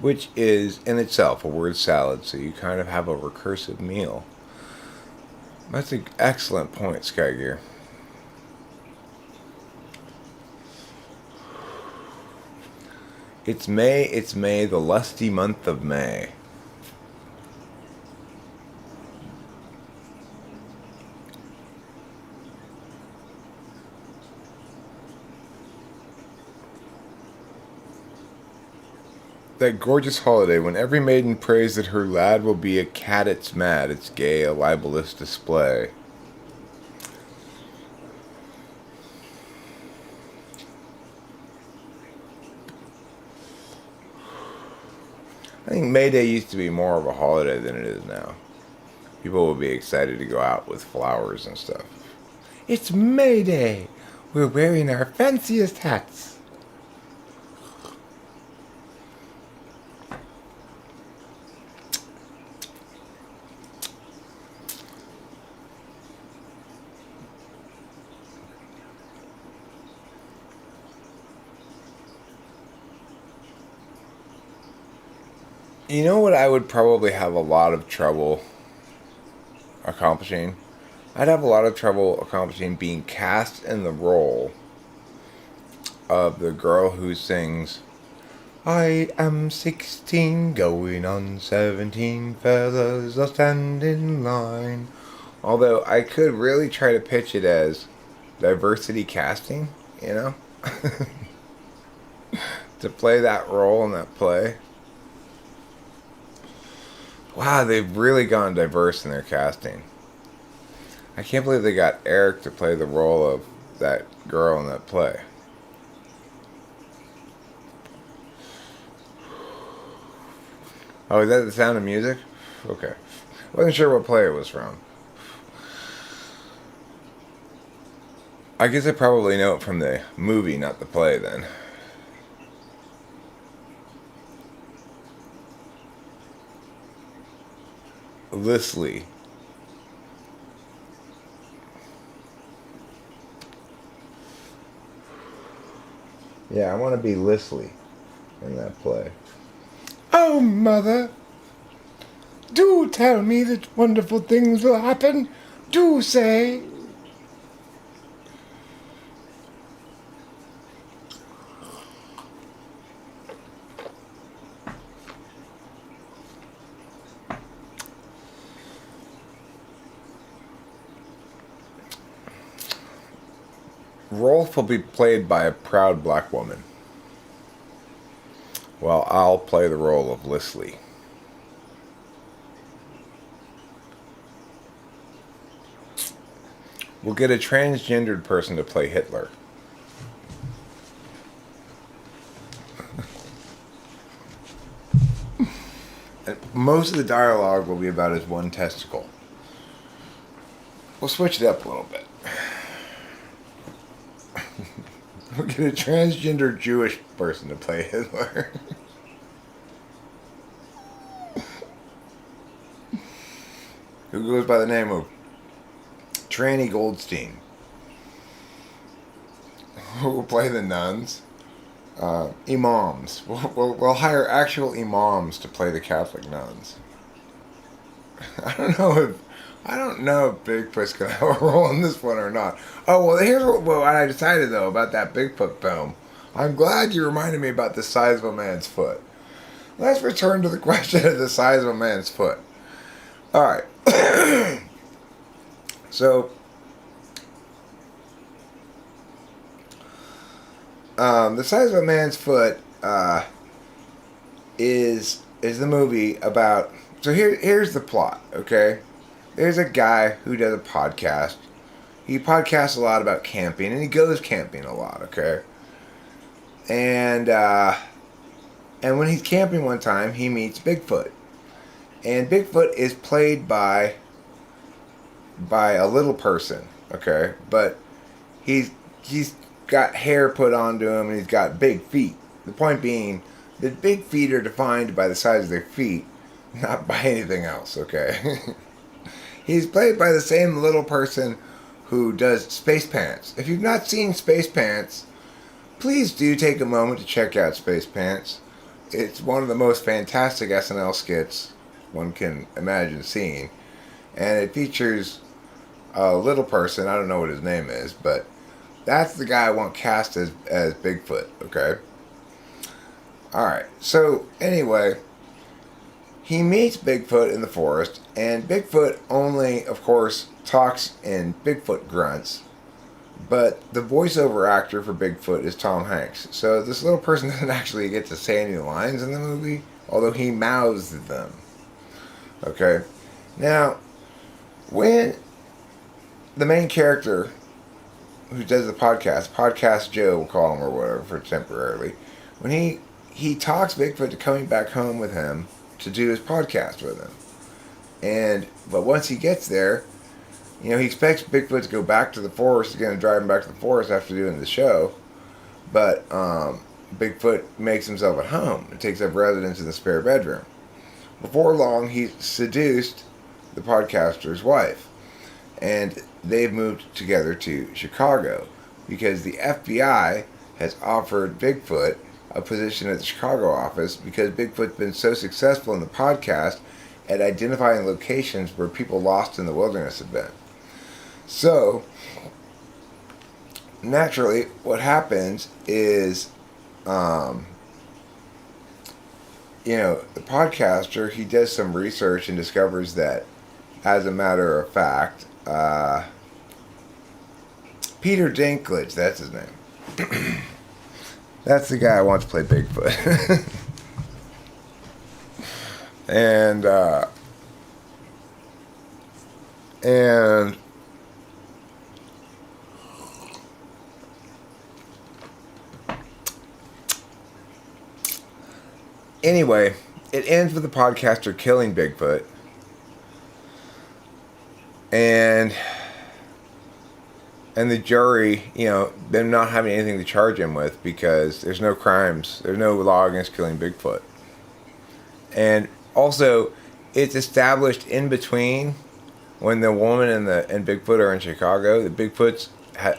which is in itself a word salad, so you kind of have a recursive meal. That's an excellent point, Skygear. It's May, the lusty month of May. That gorgeous holiday when every maiden prays that her lad will be a cat it's mad, it's gay, a libelous display. I think May Day used to be more of a holiday than it is now. People would be excited to go out with flowers and stuff. It's May Day! We're wearing our fanciest hats. You know what I would probably have a lot of trouble accomplishing? I'd have a lot of trouble accomplishing being cast in the role of the girl who sings, I am 16 going on 17, fellas I'll stand in line. Although I could really try to pitch it as diversity casting, you know? To play that role in that play. Wow, they've really gone diverse in their casting. I can't believe they got Eric to play the role of that girl in that play. Oh, is that the Sound of Music? Okay. Wasn't sure what play it was from. I guess I probably know it from the movie, not the play then. Leslie. Yeah, I want to be Leslie in that play. Oh, Mother! Do tell me that wonderful things will happen. Do say. Rolf will be played by a proud black woman, while I'll play the role of Leslie. We'll get a transgendered person to play Hitler. And most of the dialogue will be about his one testicle. We'll switch it up a little bit. We'll get a transgender Jewish person to play Hitler. Who goes by the name of Tranny Goldstein. Who will play the nuns. imams. We'll hire actual imams to play the Catholic nuns. I don't know if Bigfoot's gonna have a role in this one or not. Oh well, here's what I decided though about that Bigfoot film. I'm glad you reminded me about the size of a man's foot. Let's return to the question of the size of a man's foot. All right. So, the size of a man's foot is the movie about. So here's the plot. Okay, there's a guy who does a podcast. He podcasts a lot about camping, and he goes camping a lot. Okay, and when he's camping one time, he meets Bigfoot, and Bigfoot is played by a little person. Okay, but he's got hair put onto him, and he's got big feet. The point being that big feet are defined by the size of their feet, not by anything else, okay? He's played by the same little person who does Space Pants. If you've not seen Space Pants, please do take a moment to check out Space Pants. It's one of the most fantastic SNL skits one can imagine seeing. And it features a little person, I don't know what his name is, but that's the guy I want cast as Bigfoot, okay? Alright, so anyway, he meets Bigfoot in the forest, and Bigfoot only, of course, talks in Bigfoot grunts, but the voiceover actor for Bigfoot is Tom Hanks. So this little person doesn't actually get to say any lines in the movie, although he mouths them. Okay? Now, when the main character who does the podcast Joe, we'll call him or whatever for temporarily, when he talks Bigfoot to coming back home with him to do his podcast with him. But once he gets there, he expects Bigfoot to go back to the forest. He's going to drive him back to the forest after doing the show. But Bigfoot makes himself at home and takes up residence in the spare bedroom. Before long, he seduced the podcaster's wife. And they've moved together to Chicago because the FBI has offered Bigfoot a position at the Chicago office because Bigfoot's been so successful in the podcast at identifying locations where people lost in the wilderness have been. So, naturally, what happens is, the podcaster, he does some research and discovers that, as a matter of fact, Peter Dinklage, that's his name. That's the guy I want to play Bigfoot. and anyway, it ends with the podcaster killing Bigfoot. And the jury, them not having anything to charge him with because there's no crimes, there's no law against killing Bigfoot. And also, it's established in between when the woman and Bigfoot are in Chicago, that Bigfoot's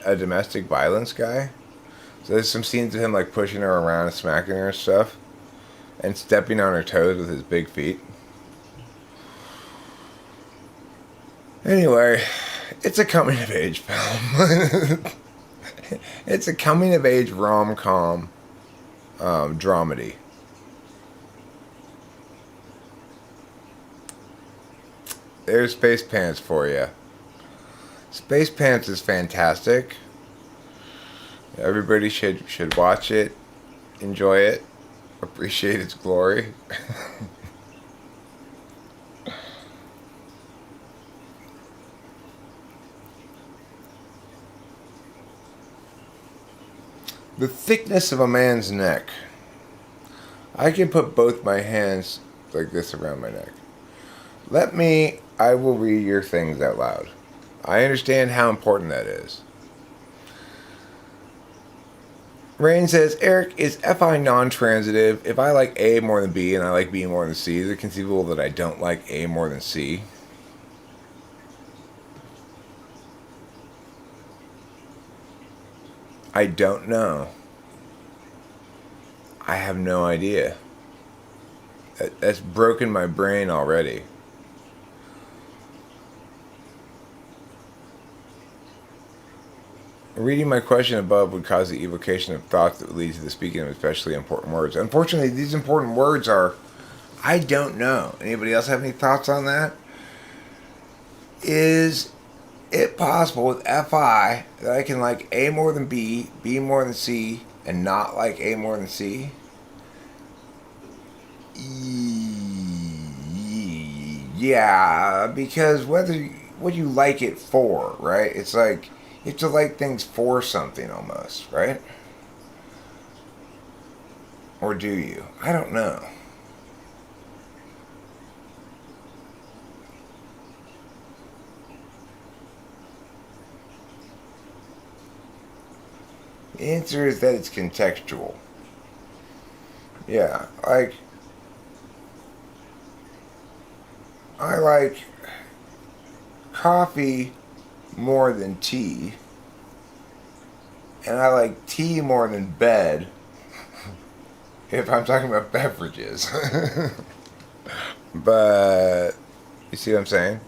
a domestic violence guy. So there's some scenes of him like pushing her around and smacking her and stuff, and stepping on her toes with his big feet. Anyway, it's a coming-of-age film. It's a coming-of-age rom-com dramedy. There's Space Pants for you. Space Pants is fantastic. Everybody should watch it, enjoy it, appreciate its glory. The thickness of a man's neck. I can put both my hands like this around my neck. I will read your things out loud. I understand how important that is. Rain says, Eric, is FI non-transitive? If I like A more than B and I like B more than C, is it conceivable that I don't like A more than C? I don't know. I have no idea. That's broken my brain already. Reading my question above would cause the evocation of thoughts that would lead to the speaking of especially important words. Unfortunately, these important words are, I don't know. Anybody else have any thoughts on that? Is it possible with FI that I can like A more than B, B more than C, and not like A more than C? Yeah, because what you like it for, right? It's like you have to like things for something almost, right? Or do you? I don't know. The answer is that it's contextual. Yeah, like I like coffee more than tea, and I like tea more than bed if I'm talking about beverages. But you see what I'm saying?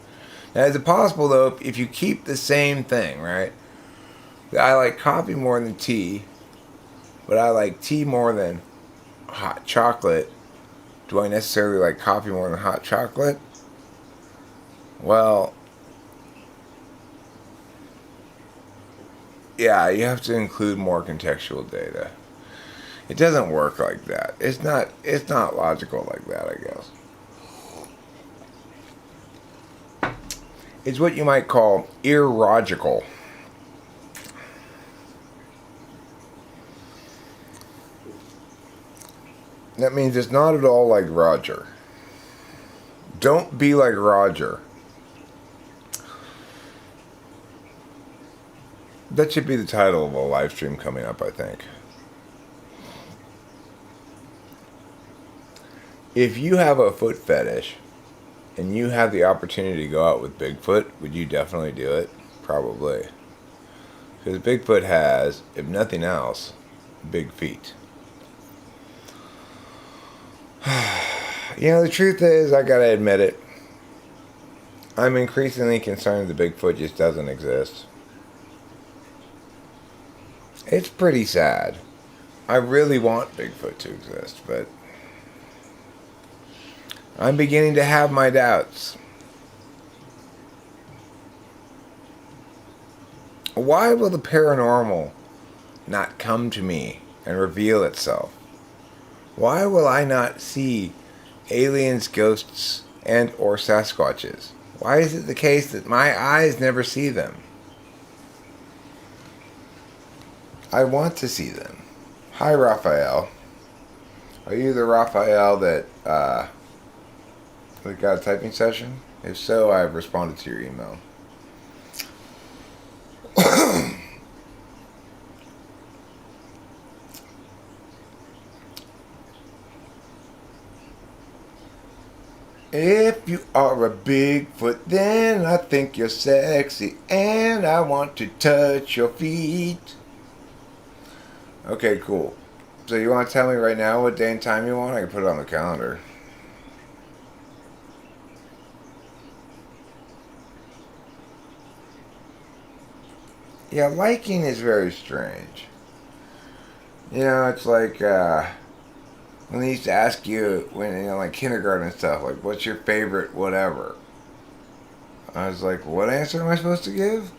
Now, is it possible though if you keep the same thing, right? I like coffee more than tea, but I like tea more than hot chocolate. Do I necessarily like coffee more than hot chocolate? Well, yeah, you have to include more contextual data. It doesn't work like that. It's not logical like that, I guess. It's what you might call illogical. That means it's not at all like Roger. Don't be like Roger. That should be the title of a live stream coming up, I think. If you have a foot fetish and you have the opportunity to go out with Bigfoot, would you definitely do it? Probably. Because Bigfoot has, if nothing else, big feet. You know, the truth is, I gotta admit it, I'm increasingly concerned that Bigfoot just doesn't exist. It's pretty sad. I really want Bigfoot to exist, but I'm beginning to have my doubts. Why will the paranormal not come to me and reveal itself? Why will I not see aliens, ghosts, and or Sasquatches? Why is it the case that my eyes never see them? I want to see them. Hi, Raphael. Are you the Raphael that got a typing session? If so, I've responded to your email. If you are a Bigfoot, then I think you're sexy, and I want to touch your feet. Okay, cool. So you want to tell me right now what day and time you want? I can put it on the calendar. Yeah, liking is very strange. You know, it's like when they used to ask you when like kindergarten and stuff, like what's your favorite whatever. I was like, what answer am I supposed to give?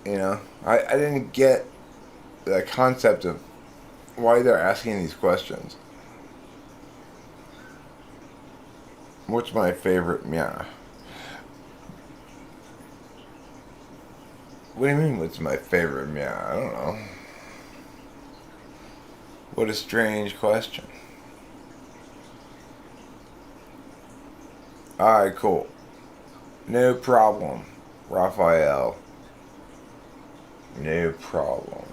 You know, I didn't get the concept of why they're asking these questions. What's my favorite meow? What do you mean, what's my favorite meow? I don't know. What a strange question. Alright, cool. No problem, Raphael. No problem.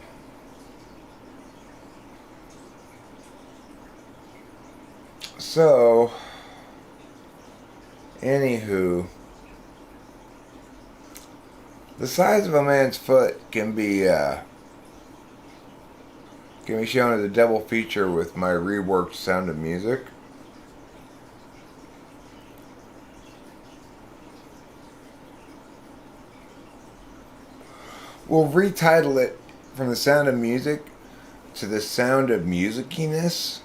So, anywho, the size of a man's foot can be can be shown as a double feature with my reworked Sound of Music. We'll retitle it from the Sound of Music to the Sound of Musiciness.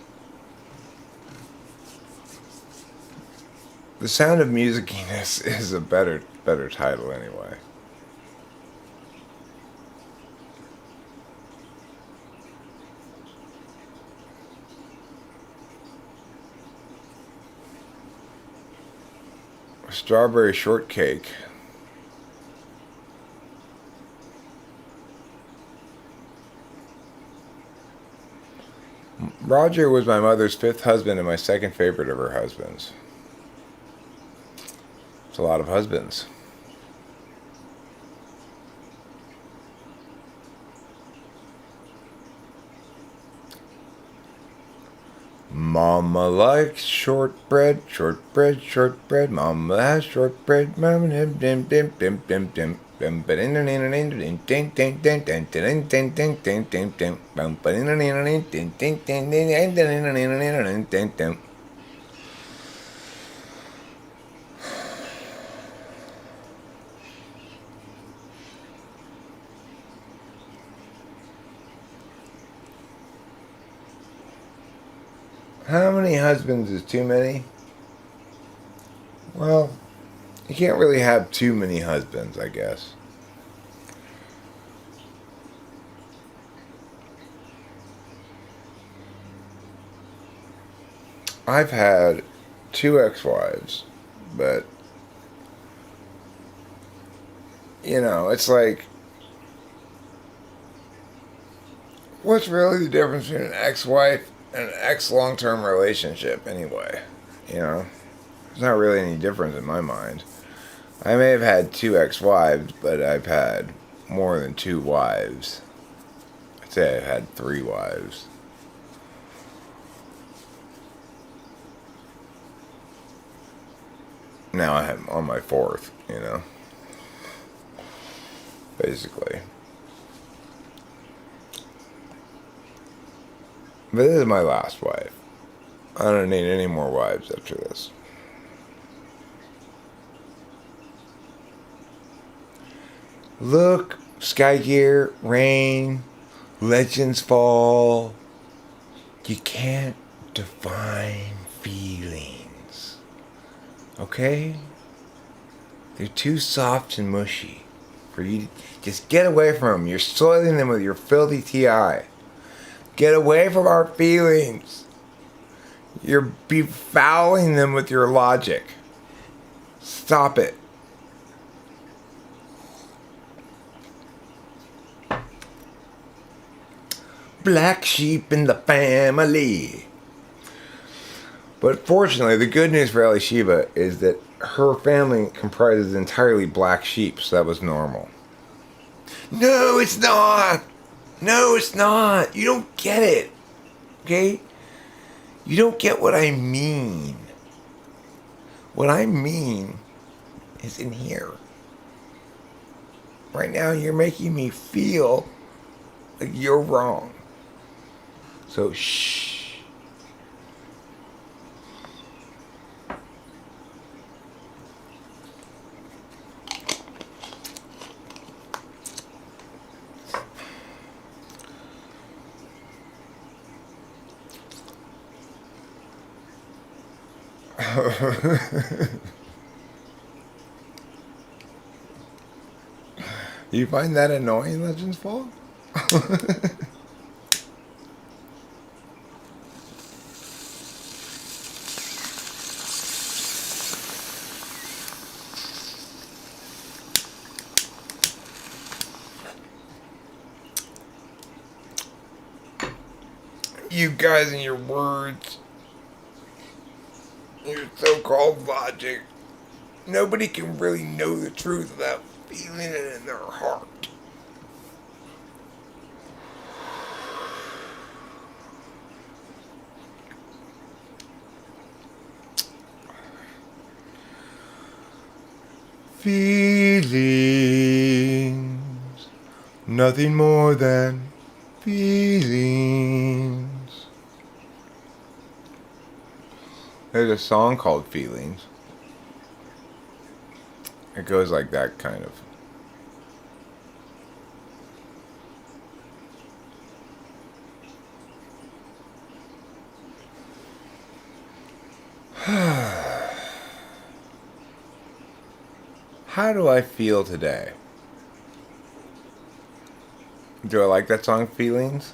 The Sound of Musiciness is a better title anyway. Strawberry shortcake. Roger was my mother's fifth husband and my second favorite of her husbands. It's a lot of husbands. Mama likes shortbread, shortbread, shortbread. Mama has shortbread. Mama dim dim dim dim dim dim. How many husbands is too many? Well, you can't really have too many husbands, I guess. I've had 2 ex-wives, but, you know, it's like, what's really the difference between an ex-wife and an ex-long-term relationship anyway? You know, there's not really any difference in my mind. I may have had 2 ex-wives, but I've had more than 2 wives. I'd say I've had 3 wives. Now I'm on my 4th, you know, basically. But this is my last wife. I don't need any more wives after this. Look, sky gear, rain, legends fall. You can't define feelings. Okay? They're too soft and mushy for you to just get away from them. You're soiling them with your filthy TI. Get away from our feelings. You're befouling them with your logic. Stop it. Black sheep in the family. But fortunately, the good news for Ellie Shiva is that her family comprises entirely black sheep, so that was normal. No, it's not. No, it's not. You don't get it. Okay? You don't get what I mean. What I mean is in here. Right now, you're making me feel like you're wrong. So, shh. You find that annoying, Legends Fall? You guys and your words, your so-called logic. Nobody can really know the truth without feeling it in their heart. Feelings, nothing more than Feelings. There's a song called Feelings. It goes like that, kind of. How do I feel today? Do I like that song, Feelings?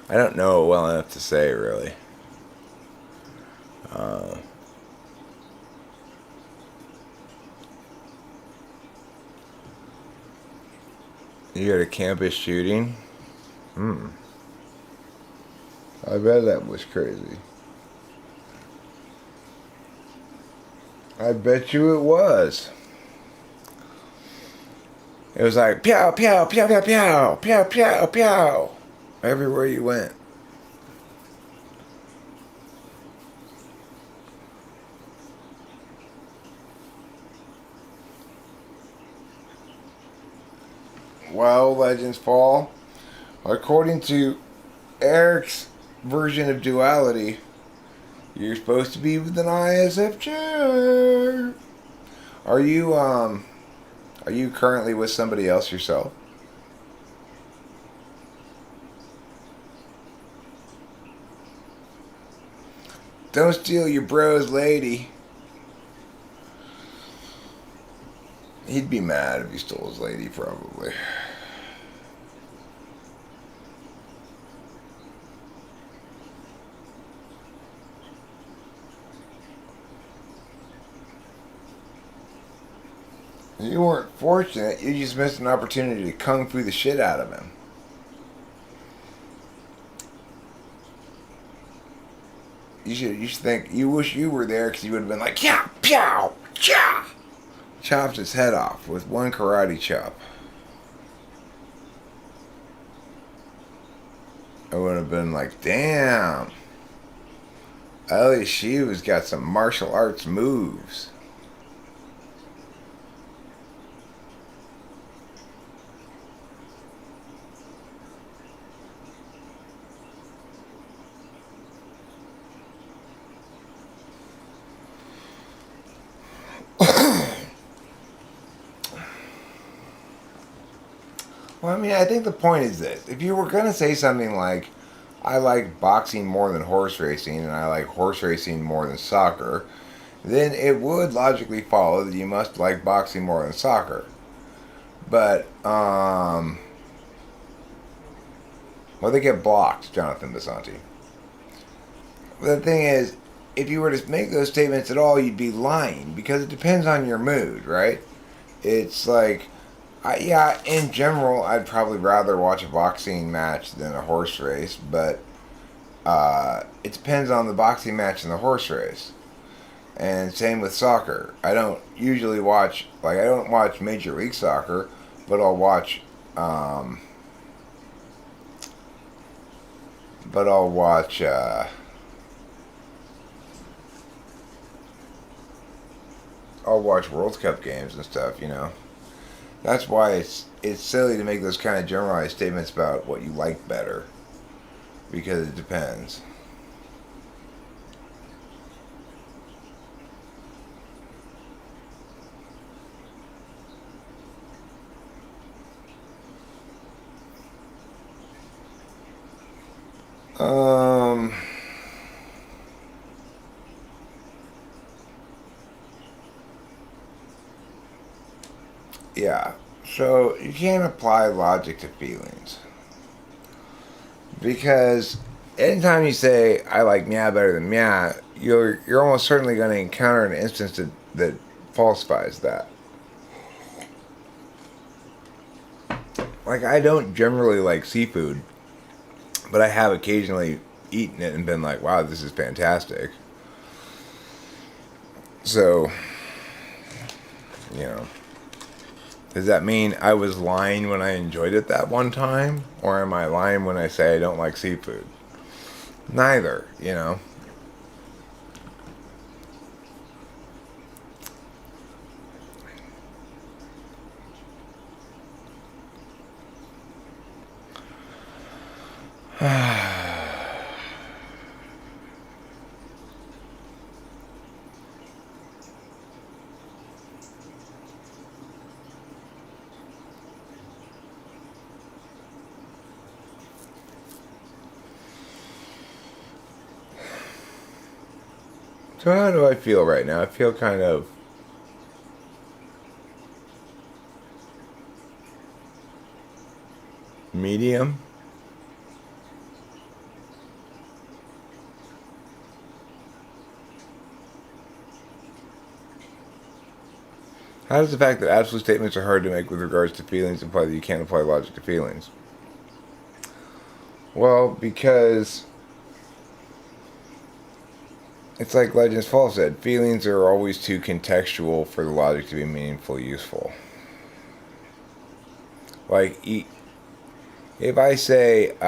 I don't know it well enough to say, really. You had a campus shooting? I bet that was crazy. I bet you it was. It was like, pow, pow, pow, pow, pow, pow, pow, pow, everywhere you went. Well, Legends Fall, according to Eric's version of duality, you're supposed to be with an ISFJ. Are you currently with somebody else yourself? Don't steal your bro's lady. He'd be mad if you stole his lady, probably. You weren't fortunate. You just missed an opportunity to kung fu the shit out of him. You should think. You wish you were there because you would have been like, yeah, pow, cha, chopped his head off with one karate chop. I would have been like, damn, at least she was got some martial arts moves. Well, I mean, I think the point is this. If you were going to say something like, I like boxing more than horse racing, and I like horse racing more than soccer, then it would logically follow that you must like boxing more than soccer. But, well, they get blocked, Jonathan Basanti. The thing is, if you were to make those statements at all, you'd be lying, because it depends on your mood, right? It's like, yeah, in general, I'd probably rather watch a boxing match than a horse race, but it depends on the boxing match and the horse race. And same with soccer. I don't usually watch, I don't watch Major League Soccer, but I'll watch, I'll watch World Cup games and stuff, you know. That's why it's silly to make those kind of generalized statements about what you like better, because it depends. Yeah, so you can't apply logic to feelings. Because anytime you say, I like meow better than meow, you're almost certainly going to encounter an instance that falsifies that. Like, I don't generally like seafood, but I have occasionally eaten it and been like, wow, this is fantastic. So, you know. Does that mean I was lying when I enjoyed it that one time? Or am I lying when I say I don't like seafood? Neither, you know. So how do I feel right now? I feel kind of medium. How does the fact that absolute statements are hard to make with regards to feelings imply that you can't apply logic to feelings? Well, because it's like Legends Fall said, feelings are always too contextual for the logic to be meaningfully useful. Like, if I say, if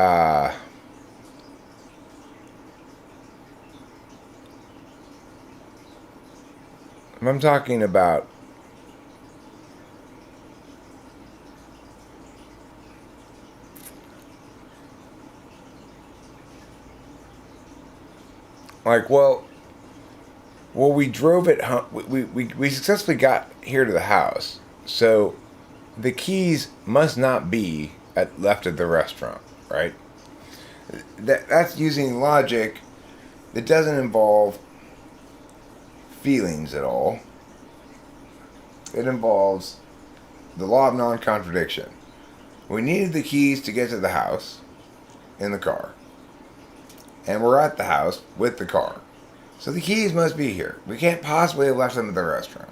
I'm talking about like, well, we drove it home. We successfully got here to the house. So the keys must not be left at the restaurant, right? That's using logic that doesn't involve feelings at all. It involves the law of non-contradiction. We needed the keys to get to the house in the car. And we're at the house with the car. So the keys must be here. We can't possibly have left them at the restaurant.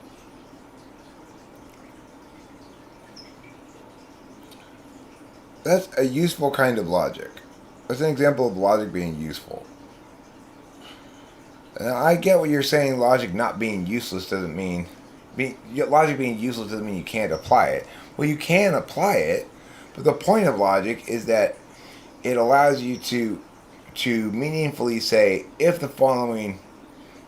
That's a useful kind of logic. That's an example of logic being useful. Now, I get what you're saying. Logic not being useless doesn't mean... logic being useless doesn't mean you can't apply it. Well, you can apply it, but the point of logic is that it allows you to meaningfully say, if the following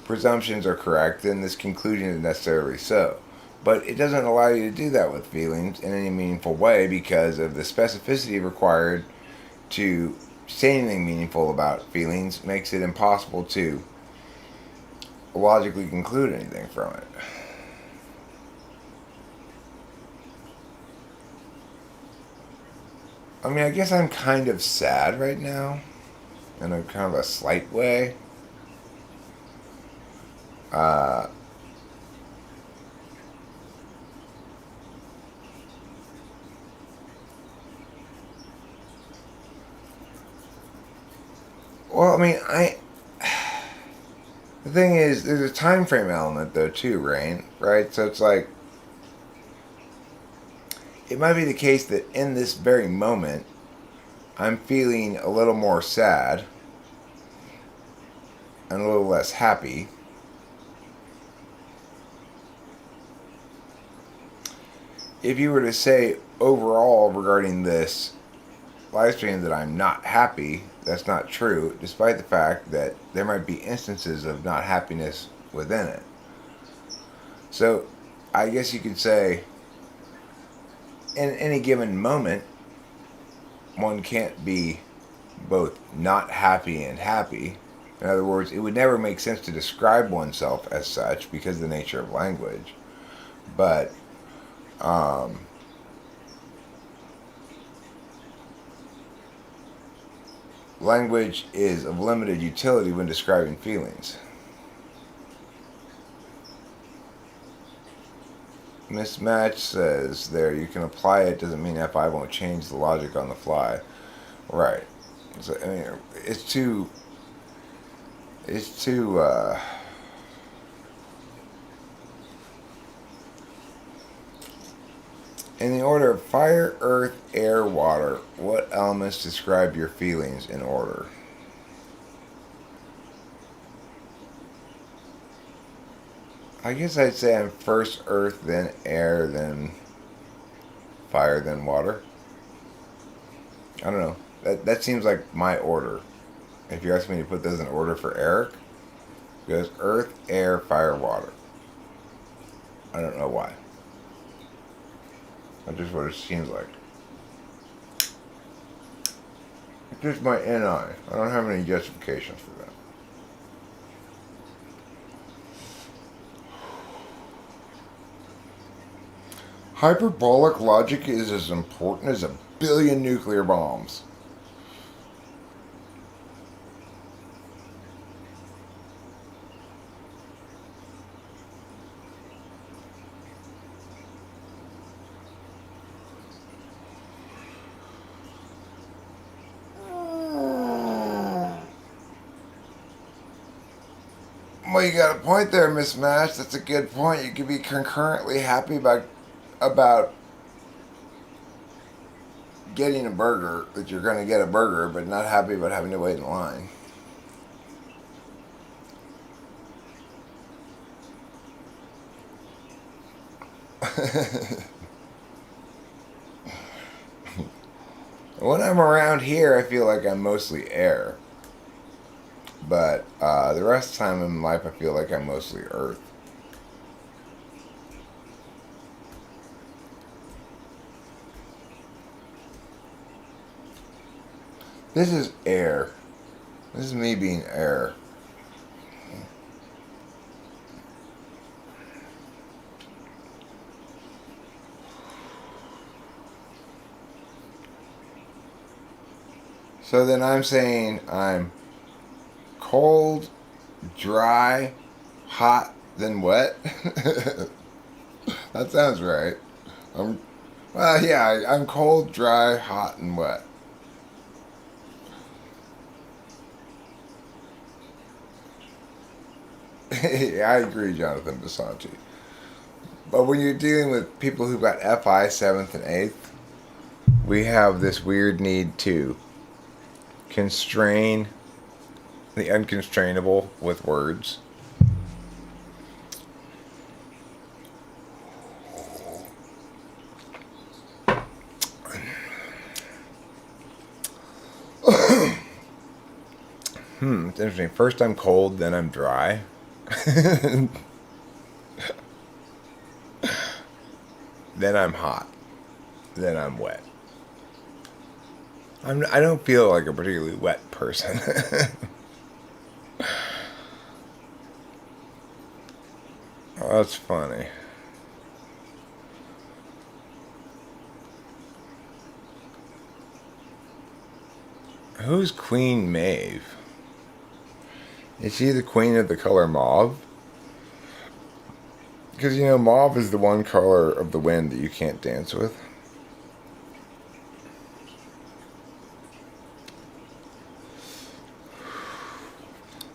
presumptions are correct, then this conclusion is necessarily so. But it doesn't allow you to do that with feelings in any meaningful way because of the specificity required to say anything meaningful about feelings makes it impossible to logically conclude anything from it. I mean, I guess I'm kind of sad right now in a kind of a slight way. Well, I mean, the thing is, there's a time frame element though too, right? So it's like, it might be the case that in this very moment, I'm feeling a little more sad and a little less happy. If you were to say overall regarding this live stream that I'm not happy, that's not true, despite the fact that there might be instances of not happiness within it. So I guess you could say in any given moment, one can't be both not happy and happy. In other words, it would never make sense to describe oneself as such because of the nature of language. But language is of limited utility when describing feelings. Mismatch says there, you can apply it, doesn't mean FI won't change the logic on the fly. Right. So, I mean, it's too in the order of fire, earth, air, water, what elements describe your feelings in order? I guess I'd say I'm first earth, then air, then fire, then water. I don't know. That seems like my order. If you ask me to put those in order for Eric, it goes earth, air, fire, water. I don't know why. That's just what it seems like. Just my NI. I don't have any justifications for that. Hyperbolic logic is as important as a billion nuclear bombs. Well, you got a point there, Miss Mash. That's a good point. You could be concurrently happy about getting a burger, that you're going to get a burger, but not happy about having to wait in line. When I'm around here, I feel like I'm mostly air. But the rest of the time in life, I feel like I'm mostly earth. This is air. This is me being air. So then I'm saying I'm cold, dry, hot, then wet. That sounds right. I'm cold, dry, hot, and wet. Yeah, I agree, Jonathan Bassanti. But when you're dealing with people who've got FI 7th and 8th, we have this weird need to constrain the unconstrainable with words. It's interesting. First I'm cold, then I'm dry. Then I'm hot. Then I'm wet. I don't feel like a particularly wet person. Oh, that's funny. Who's Queen Maeve? Is she the queen of the color mauve? Because, mauve is the one color of the wind that you can't dance with.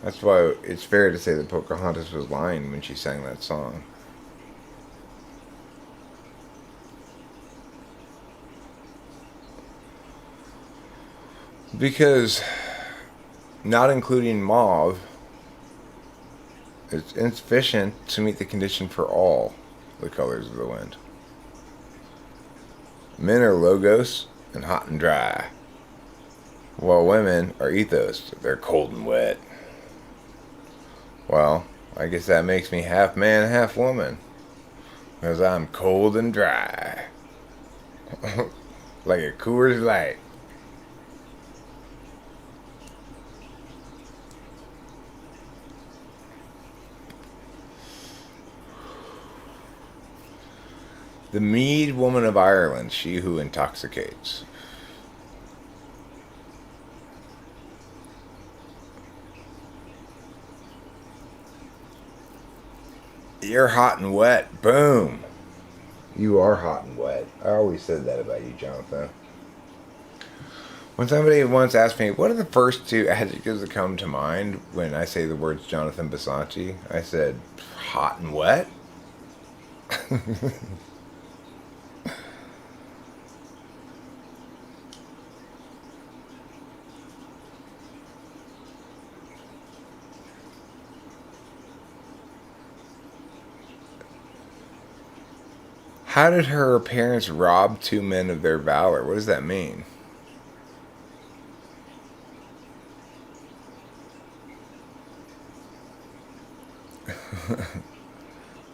That's why it's fair to say that Pocahontas was lying when she sang that song. Because not including mauve is insufficient to meet the condition for all the colors of the wind. Men are logos and hot and dry, while women are ethos. They're cold and wet. Well, I guess that makes me half man, half woman, because I'm cold and dry. Like a Coors Light. The mead woman of Ireland, she who intoxicates. You're hot and wet. Boom. You are hot and wet. I always said that about you, Jonathan. When somebody once asked me, what are the first two adjectives that come to mind when I say the words Jonathan Bassanti? I said, hot and wet. How did her parents rob two men of their valor? What does that mean?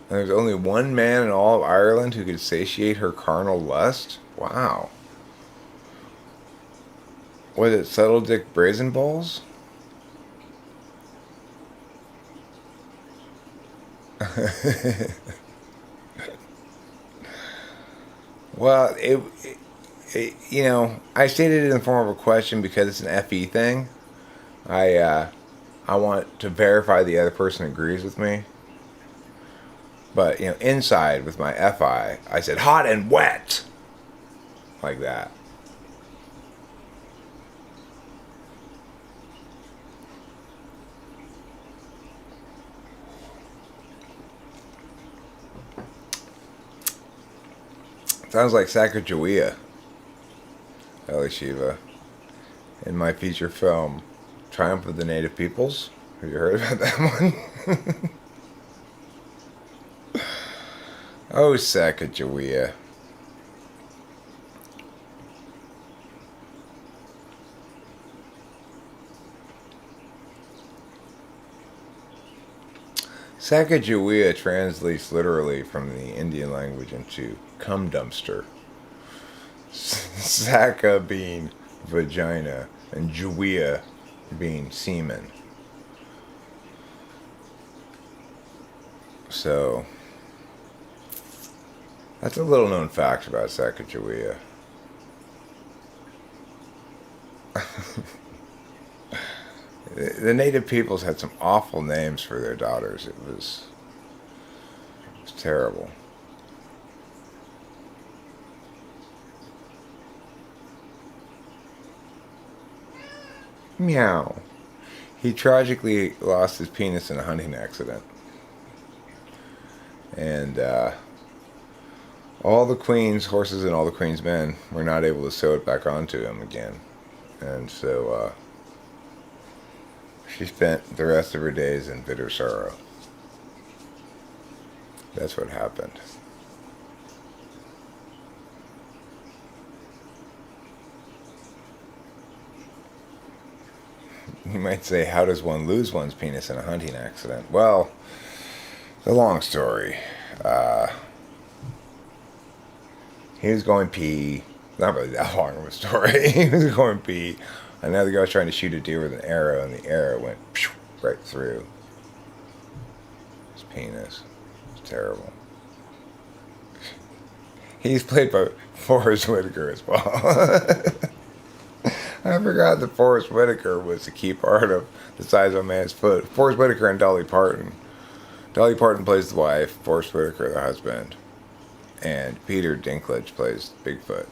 There's only one man in all of Ireland who could satiate her carnal lust? Wow. Was it Subtle Dick Brazen Balls? Well, I stated it in the form of a question because it's an FE thing. I want to verify the other person agrees with me. But, inside with my FI, I said hot and wet. Like that. Sounds like Sacagawea, Ellie Shiva, in my feature film, Triumph of the Native Peoples. Have you heard about that one? Oh, Sacagawea. Sacagawea translates literally from the Indian language into cum dumpster. Saka being vagina and Jawea being semen. So, that's a little known fact about Sacagawea. The native peoples had some awful names for their daughters. It was terrible. Meow. He tragically lost his penis in a hunting accident. And all the queen's horses and all the queen's men were not able to sew it back onto him again. And so she spent the rest of her days in bitter sorrow. That's what happened. You might say, how does one lose one's penis in a hunting accident? Well, it's a long story. He was going pee. Not really that long of a story. He was going pee. Another guy was trying to shoot a deer with an arrow, and the arrow went right through his penis. It's terrible. He's played by Forrest Whitaker as well. I forgot that Forrest Whitaker was a key part of The Size of a Man's Foot. Forrest Whitaker and Dolly Parton. Dolly Parton plays the wife, Forrest Whitaker the husband, and Peter Dinklage plays Bigfoot.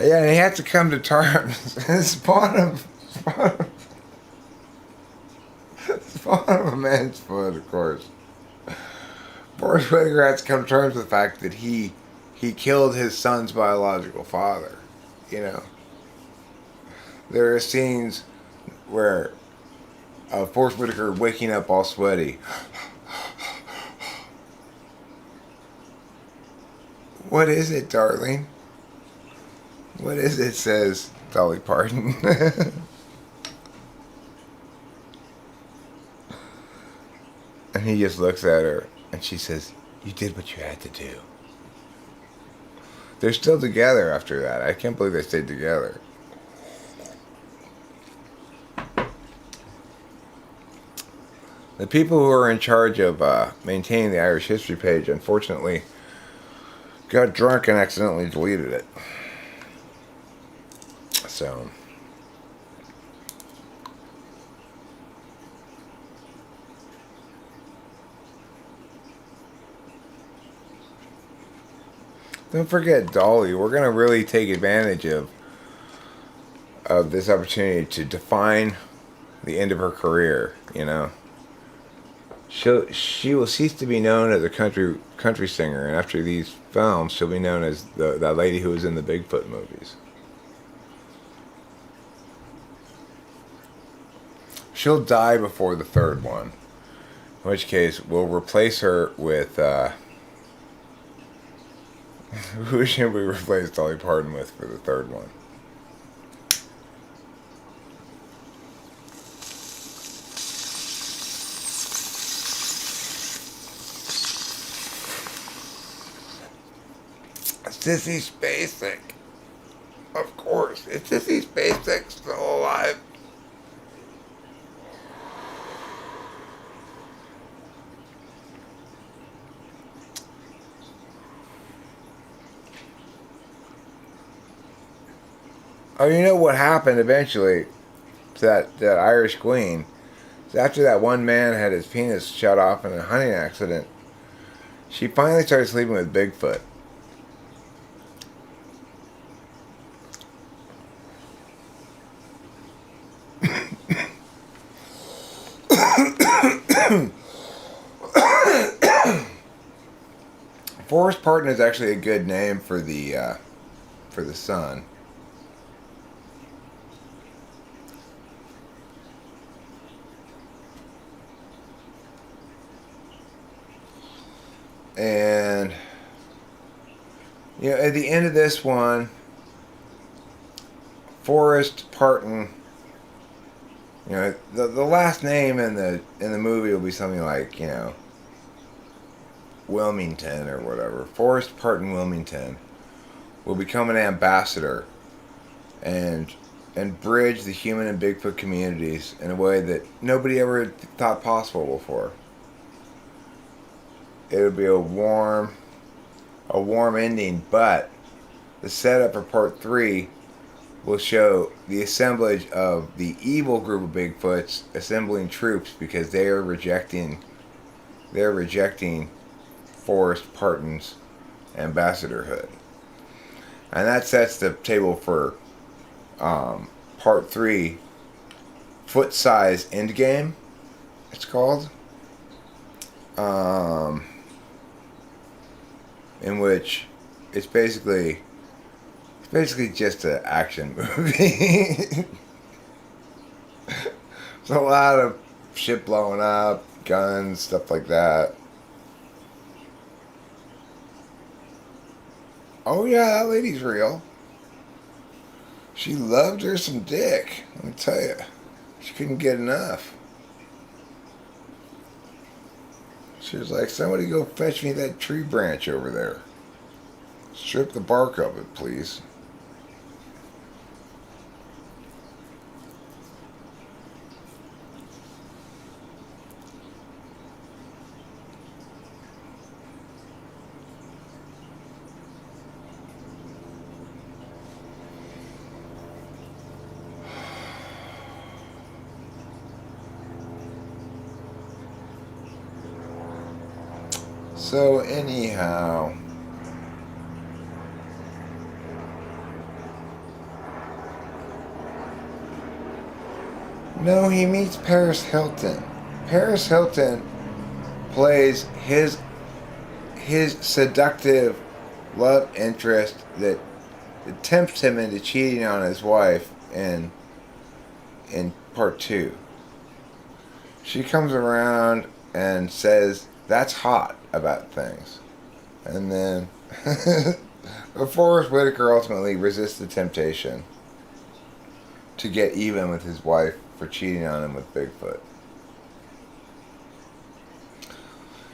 Yeah, and he had to come to terms. Spawn of a man's foot, of course. Forrest Whitaker had to come to terms with the fact that he killed his son's biological father. There are scenes where Forrest Whitaker waking up all sweaty. What is it, darling? What is it, says Dolly Parton. And he just looks at her, and she says, you did what you had to do. They're still together after that. I can't believe they stayed together. The people who are in charge of maintaining the Irish History page, unfortunately, got drunk and accidentally deleted it. So, don't forget Dolly. We're going to really take advantage of this opportunity to define the end of her career, She will cease to be known as a country singer, and after these films, she'll be known as that lady who was in the Bigfoot movies. She'll die before the third one, in which case we'll replace her with Who should we replace Dolly Parton with for the third one? Sissy Spacek. Of course. Is Sissy Spacek still alive? Oh, you know what happened eventually to that Irish queen? So after that one man had his penis shot off in a hunting accident, she finally started sleeping with Bigfoot. Forrest Parton is actually a good name for the son. And at the end of this one, Forrest Parton, the last name in the movie will be something like, Wilmington or whatever. Forrest Parton Wilmington will become an ambassador and bridge the human and Bigfoot communities in a way that nobody ever thought possible before. It would be a warm ending, but the setup for part 3 will show the assemblage of the evil group of Bigfoots assembling troops because they are rejecting Forrest Parton's ambassadorhood. And that sets the table for part 3, Foot Size Endgame, it's called. In which it's basically just an action movie. There's a lot of shit blowing up, guns, stuff like that. Oh yeah, that lady's real. She loved her some dick, let me tell you. She couldn't get enough. She was like, somebody go fetch me that tree branch over there. Strip the bark of it, please. So anyhow, no, he meets Paris Hilton. Paris Hilton plays his seductive love interest that tempts him into cheating on his wife in part 2. She comes around and says that's hot about things. And then Forrest Whitaker ultimately resists the temptation to get even with his wife for cheating on him with Bigfoot.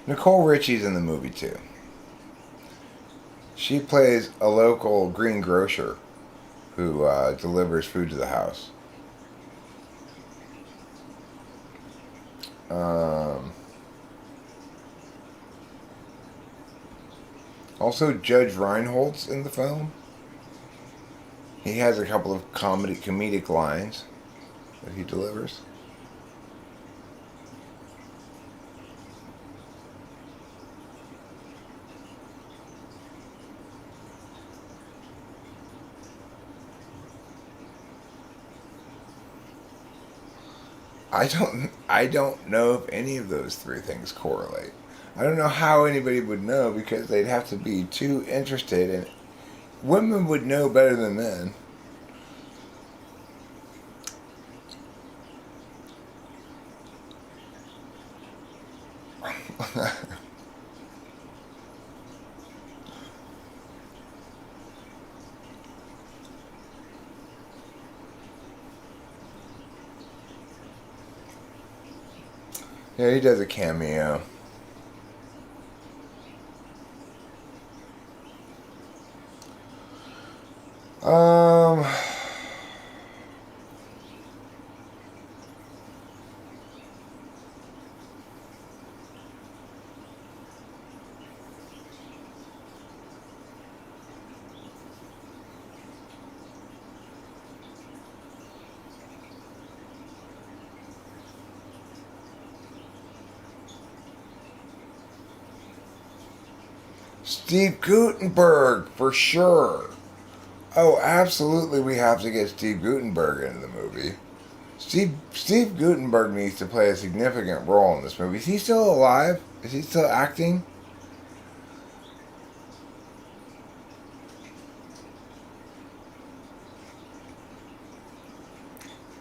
Nicole Richie's in the movie too. She plays a local greengrocer who delivers food to the house. Also, Judge Reinhold's in the film. He has a couple of comedic lines that he delivers. I don't know if any of those 3 things correlate. I don't know how anybody would know because they'd have to be too interested in. Women would know better than men. Yeah, he does a cameo. Um, Steve Guttenberg, for sure. Oh, absolutely, we have to get Steve Guttenberg into the movie. Steve Guttenberg needs to play a significant role in this movie. Is he still alive? Is he still acting?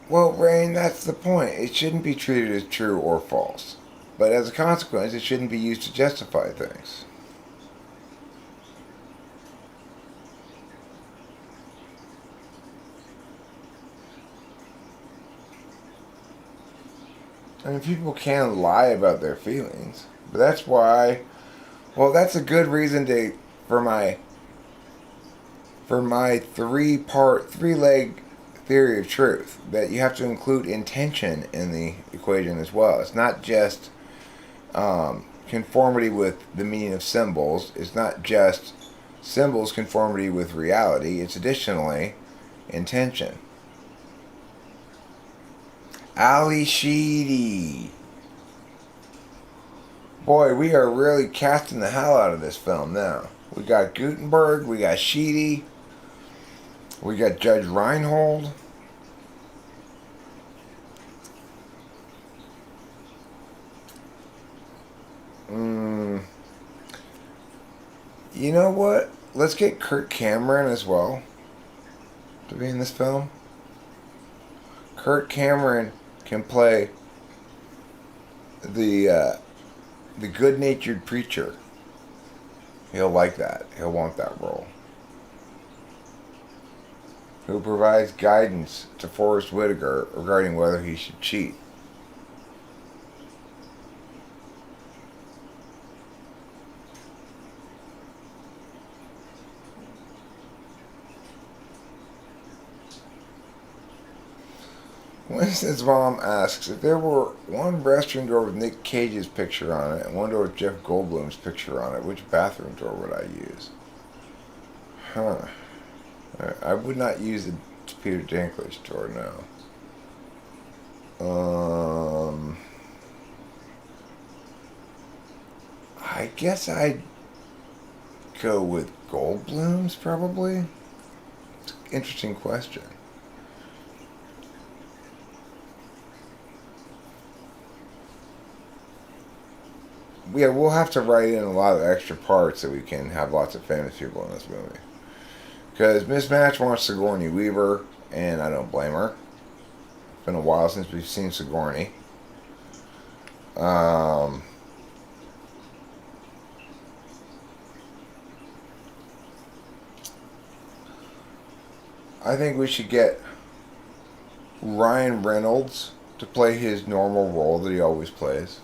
Well, Rain, that's the point. It shouldn't be treated as true or false. But as a consequence, it shouldn't be used to justify things. I mean, people can lie about their feelings. But that's why, well, that's a good reason to, for my, for my three leg theory of truth, that you have to include intention in the equation as well. It's not just conformity with the meaning of symbols. It's not just symbols conformity with reality. It's additionally intention. Ali Sheedy. Boy, we are really casting the hell out of this film now. We got Gutenberg, we got Sheedy, we got Judge Reinhold. You know what? Let's get Kirk Cameron as well to be in this film. Kirk Cameron can play the good-natured preacher. He'll like that. He'll want that role. Who provides guidance to Forrest Whitaker regarding whether he should cheat. Winston's mom asks if there were one restroom door with Nick Cage's picture on it and one door with Jeff Goldblum's picture on it, which bathroom door would I use? Huh. I would not use the Peter Dinklage door, no. I guess I'd go with Goldblum's, probably. It's an interesting question. Yeah, we'll have to write in a lot of extra parts so we can have lots of famous people in this movie. Because Miss Match wants Sigourney Weaver, and I don't blame her. It's been a while since we've seen Sigourney. I think we should get Ryan Reynolds to play his normal role that he always plays.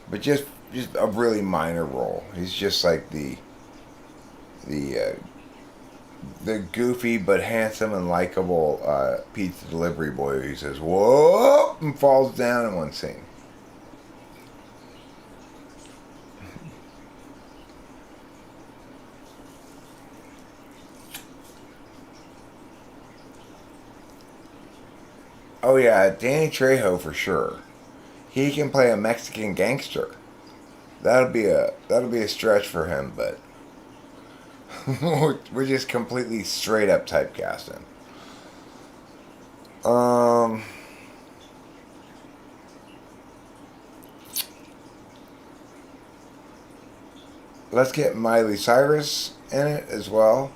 But just a really minor role. He's just like the goofy but handsome and likable pizza delivery boy who says "whoa" and falls down in one scene. Oh yeah, Danny Trejo for sure. He can play a Mexican gangster. That'll be a stretch for him, but we're just completely straight up typecasting. Um, let's get Miley Cyrus in it as well.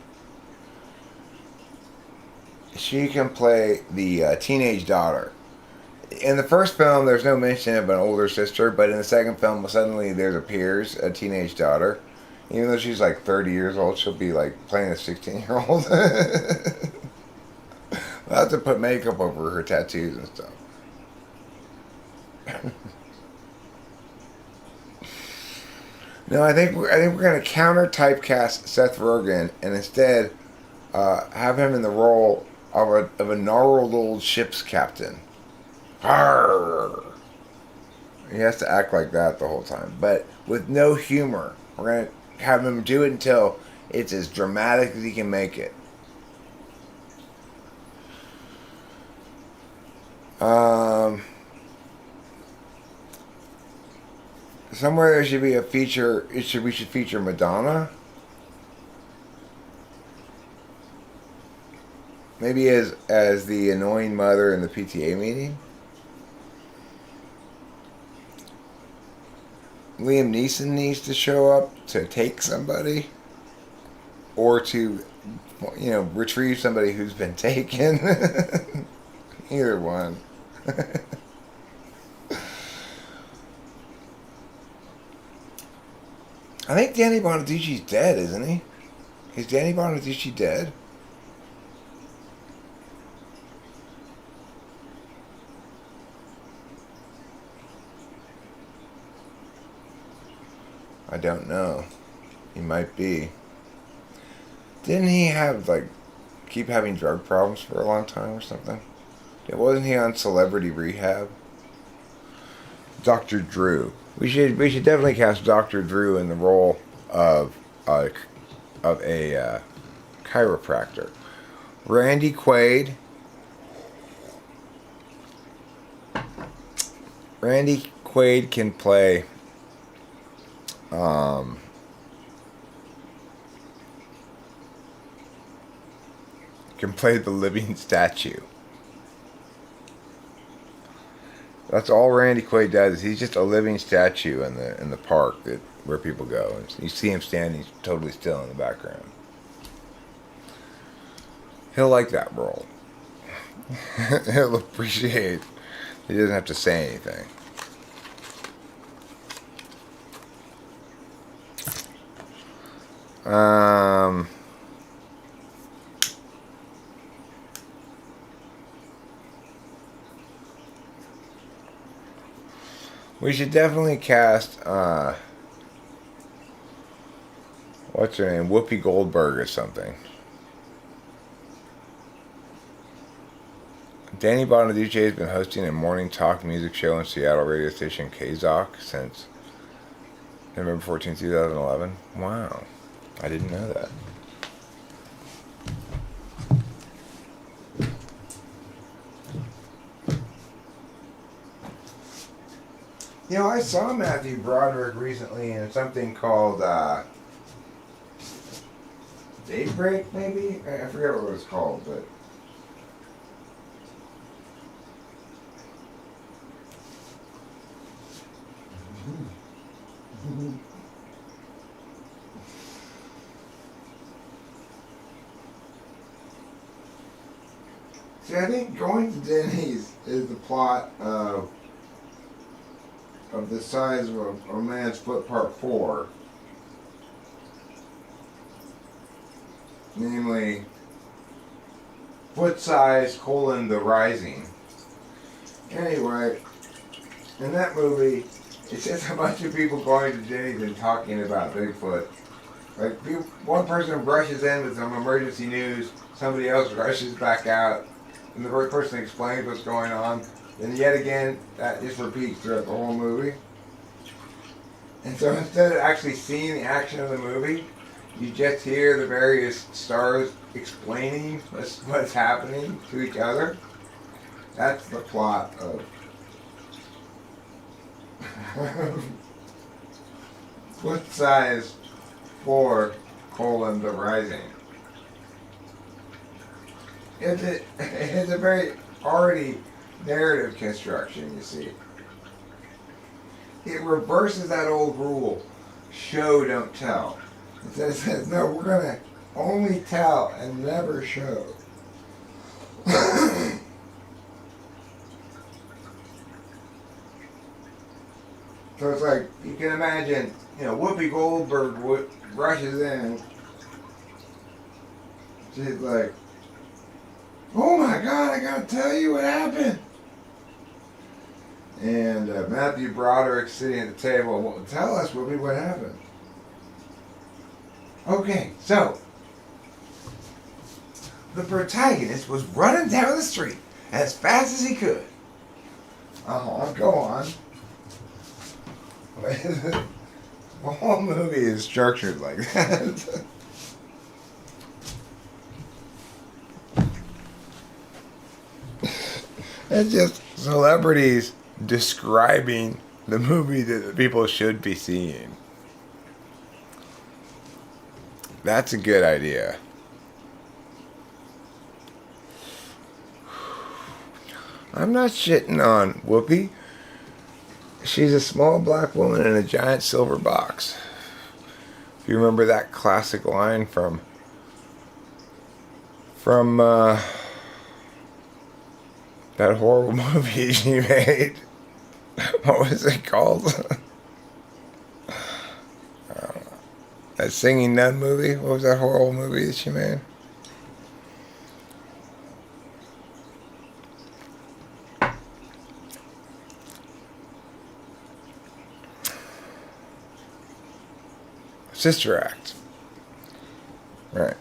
She can play the teenage daughter. In the first film, there's no mention of an older sister, but in the second film, suddenly there appears a teenage daughter. Even though she's like 30 years old, she'll be like playing a 16-year-old. We'll have to put makeup over her tattoos and stuff. No, I think we're gonna counter typecast Seth Rogen and instead have him in the role of a gnarled old ship's captain. Arr! He has to act like that the whole time, but with no humor. We're gonna have him do it until it's as dramatic as he can make it. Somewhere there should be a feature. We should feature Madonna. Maybe as the annoying mother in the PTA meeting. Liam Neeson needs to show up to take somebody, or to, retrieve somebody who's been taken. Either one. I think Danny Bonaducci's dead, isn't he? Is Danny Bonaducci dead? I don't know. He might be. Didn't he keep having drug problems for a long time or something? Wasn't he on Celebrity Rehab? Dr. Drew. We should definitely cast Dr. Drew in the role of a chiropractor. Randy Quaid. Randy Quaid can play the living statue. That's all Randy Quaid does. He's just a living statue in the park where people go, and you see him standing totally still in the background. He'll like that role. He'll appreciate. He doesn't have to say anything. We should definitely cast, what's her name? Whoopi Goldberg or something. Danny Bonaduce has been hosting a morning talk music show on Seattle radio station KZOC since November 14, 2011. Wow. I didn't know that. I saw Matthew Broderick recently in something called Daybreak, maybe? I forget what it was called, but... See, I think Going to Denny's is the plot of the size of a man's foot part 4. Namely, foot size, the rising. Anyway, in that movie, it's just a bunch of people going to Denny's and talking about Bigfoot. One person rushes in with some emergency news, somebody else rushes back out, and the first person explains what's going on. And yet again, that just repeats throughout the whole movie. And so instead of actually seeing the action of the movie, you just hear the various stars explaining what's happening to each other. That's the plot of foot size 4, the rising. It's a very already narrative construction, you see. It reverses that old rule, show, don't tell. It says, no, we're going to only tell and never show. So it's like, you can imagine, Whoopi Goldberg rushes in. She's like, oh my God, I gotta tell you what happened. And Matthew Broderick sitting at the table, well, tell us, Whoopi, what happened. Okay, so the protagonist was running down the street as fast as he could. Go on. The whole movie is structured like that. It's just celebrities describing the movie that the people should be seeing. That's a good idea. I'm not shitting on Whoopi. She's a small black woman in a giant silver box. If you remember that classic line from that horrible movie she made. What was it called? That Singing Nun movie? What was that horrible movie that she made? Sister Act. Right.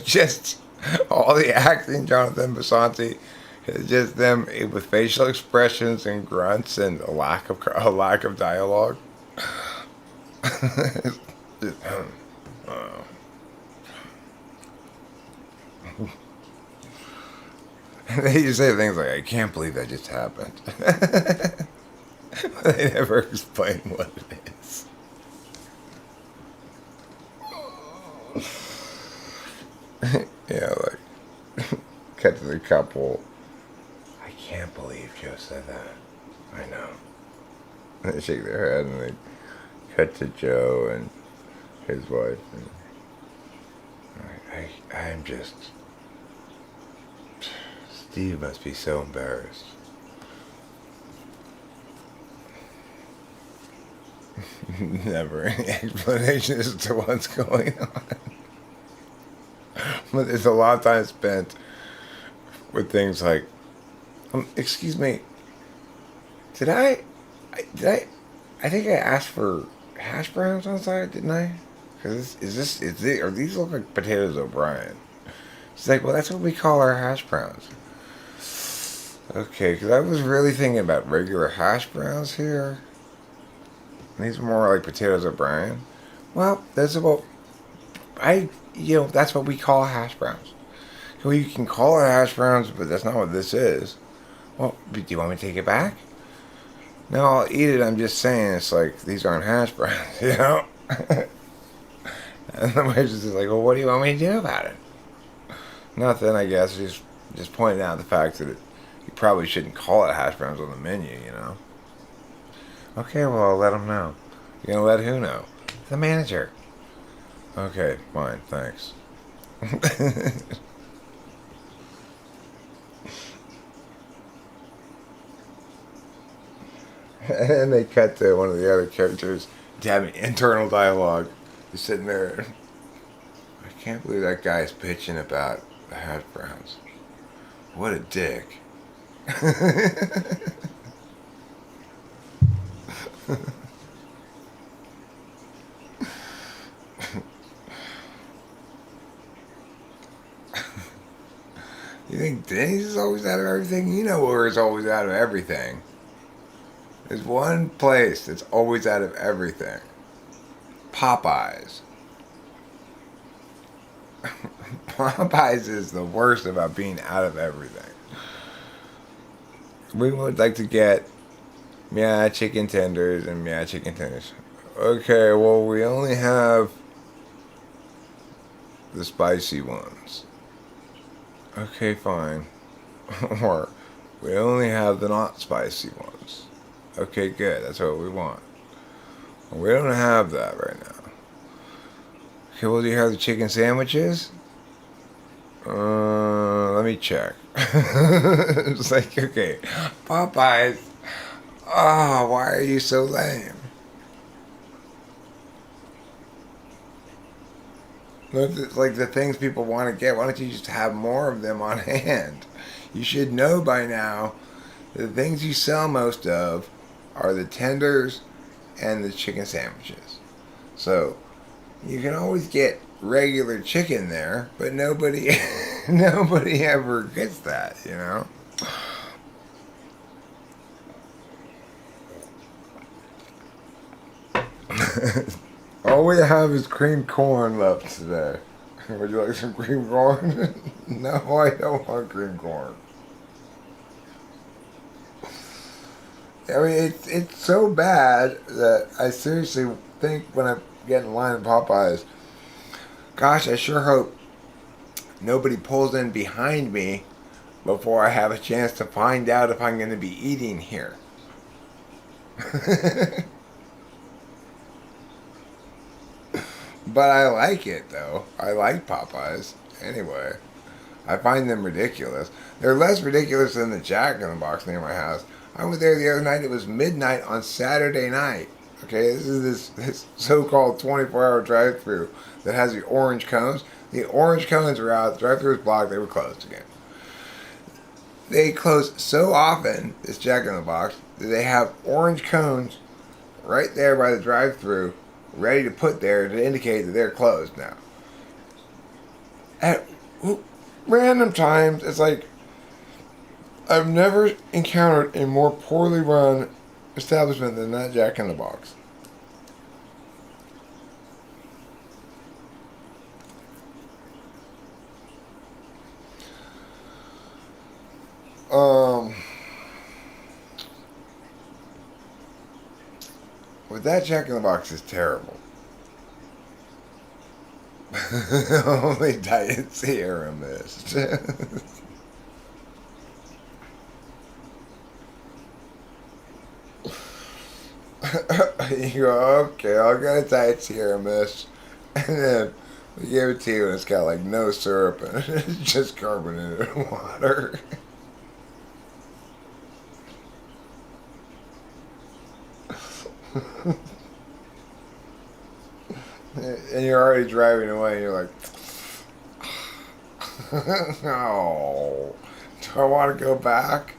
Just all the acting, Jonathan Basanti, is just them with facial expressions and grunts and a lack of dialogue. They just say things like, "I can't believe that just happened." They never explain what it is. Yeah, like, cut to the couple. I can't believe Joe said that. I know. And they shake their head and they cut to Joe and his wife. And I'm just... Steve must be so embarrassed. Never any explanation as to what's going on. But there's a lot of time spent with things like, excuse me, I think I asked for hash browns on the side, didn't I? Because are these look like potatoes O'Brien? She's like, well, that's what we call our hash browns. Okay, because I was really thinking about regular hash browns here. These are more like potatoes O'Brien. Well, that's what we call hash browns. Well, you can call it hash browns, but that's not what this is. Well, do you want me to take it back? No, I'll eat it. I'm just saying, it's like, these aren't hash browns, you know? And the waitress is like, well, what do you want me to do about it? Nothing, I guess. Just pointing out the fact that you probably shouldn't call it hash browns on the menu, you know? Okay, well, I'll let them know. You're gonna let who know? The manager. Okay, fine, thanks. And they cut to one of the other characters having internal dialogue. He's sitting there. I can't believe that guy's pitching about the hash browns. What a dick. You think Denny's is always out of everything? You know where it's always out of everything. There's one place that's always out of everything. Popeyes. Popeyes is the worst about being out of everything. We would like to get chicken tenders and chicken tenders. Okay, well, we only have the spicy ones. Okay, fine. Or we only have the not spicy ones. Okay, good. That's what we want. Well, we don't have that right now. Okay, well, do you have the chicken sandwiches? Let me check. It's like, okay, Popeyes. Oh, why are you so lame? It's like the things people want to get. Why don't you just have more of them on hand? You should know by now the things you sell most of are the tenders and the chicken sandwiches. So you can always get regular chicken there, but nobody nobody ever gets that, you know? All we have is cream corn left today. Would you like some cream corn? No, I don't want cream corn. I mean, it's so bad that I seriously think when I get in line at Popeyes, gosh, I sure hope nobody pulls in behind me before I have a chance to find out if I'm going to be eating here. But I like it, though. I like Popeyes. Anyway, I find them ridiculous. They're less ridiculous than the Jack in the Box near my house. I was there the other night. It was midnight on Saturday night. Okay, this is this so-called 24-hour drive-through that has the orange cones. The orange cones were out. The drive-through was blocked. They were closed again. They close so often, this Jack in the Box, that they have orange cones right there by the drive-through ready to put there to indicate that they're closed now. At random times, it's like I've never encountered a more poorly run establishment than that Jack in the Box. But that Jack in the Box is terrible. Only Diet Sierra missed. You go, okay, I'll get a Diet Sierra Mist. And then we give it to you and it's got like no syrup and it's just carbonated water. And you're already driving away and you're like, no, do I want to go back?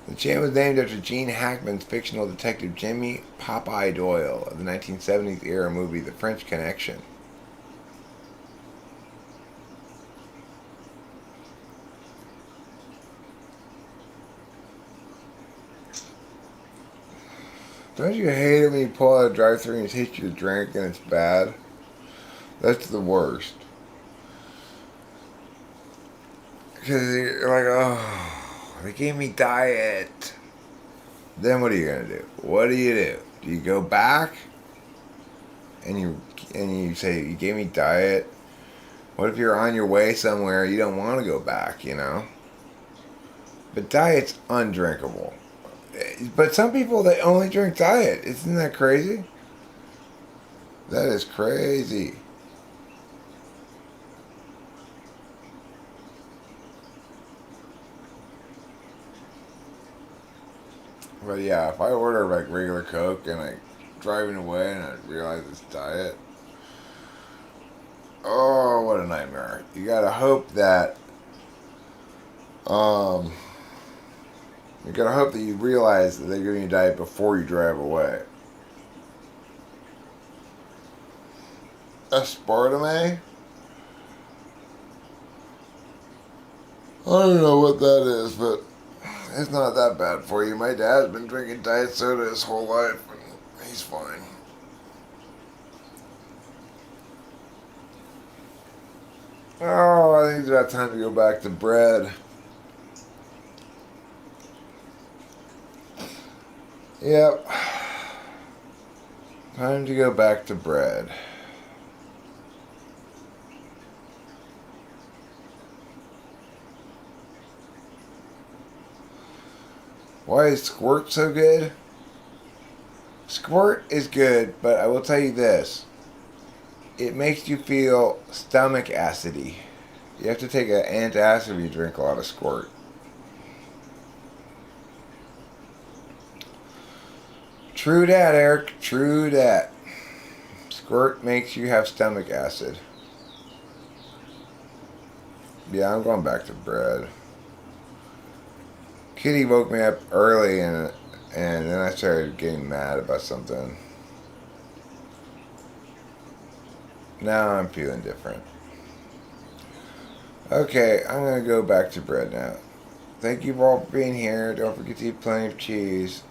The chain was named after Gene Hackman's fictional detective Jimmy Popeye Doyle of the 1970s era movie The French Connection. Don't you hate it when you pull out a drive-thru and you taste your drink and it's bad? That's the worst. Because you're like, oh, they gave me diet. Then what are you going to do? What do? Do you go back? And you say, you gave me diet? What if you're on your way somewhere, you don't want to go back, you know? But diet's undrinkable. But some people, they only drink diet. Isn't that crazy? That is crazy. But yeah, if I order like regular Coke and like driving away and I realize it's diet, oh, what a nightmare. You gotta hope that, you gotta hope that you realize that they're giving you diet before you drive away. Aspartame? I don't know what that is, but it's not that bad for you. My dad's been drinking diet soda his whole life, and he's fine. Oh, I think it's about time to go back to bread. Yep. Time to go back to bread. Why is Squirt so good? Squirt is good, but I will tell you this. It makes you feel stomach acidy. You have to take an antacid if you drink a lot of Squirt. True dat, Eric. True dat. Squirt makes you have stomach acid. Yeah, I'm going back to bread. Kitty woke me up early and then I started getting mad about something. Now I'm feeling different. Okay, I'm going to go back to bread now. Thank you all for being here. Don't forget to eat plenty of cheese.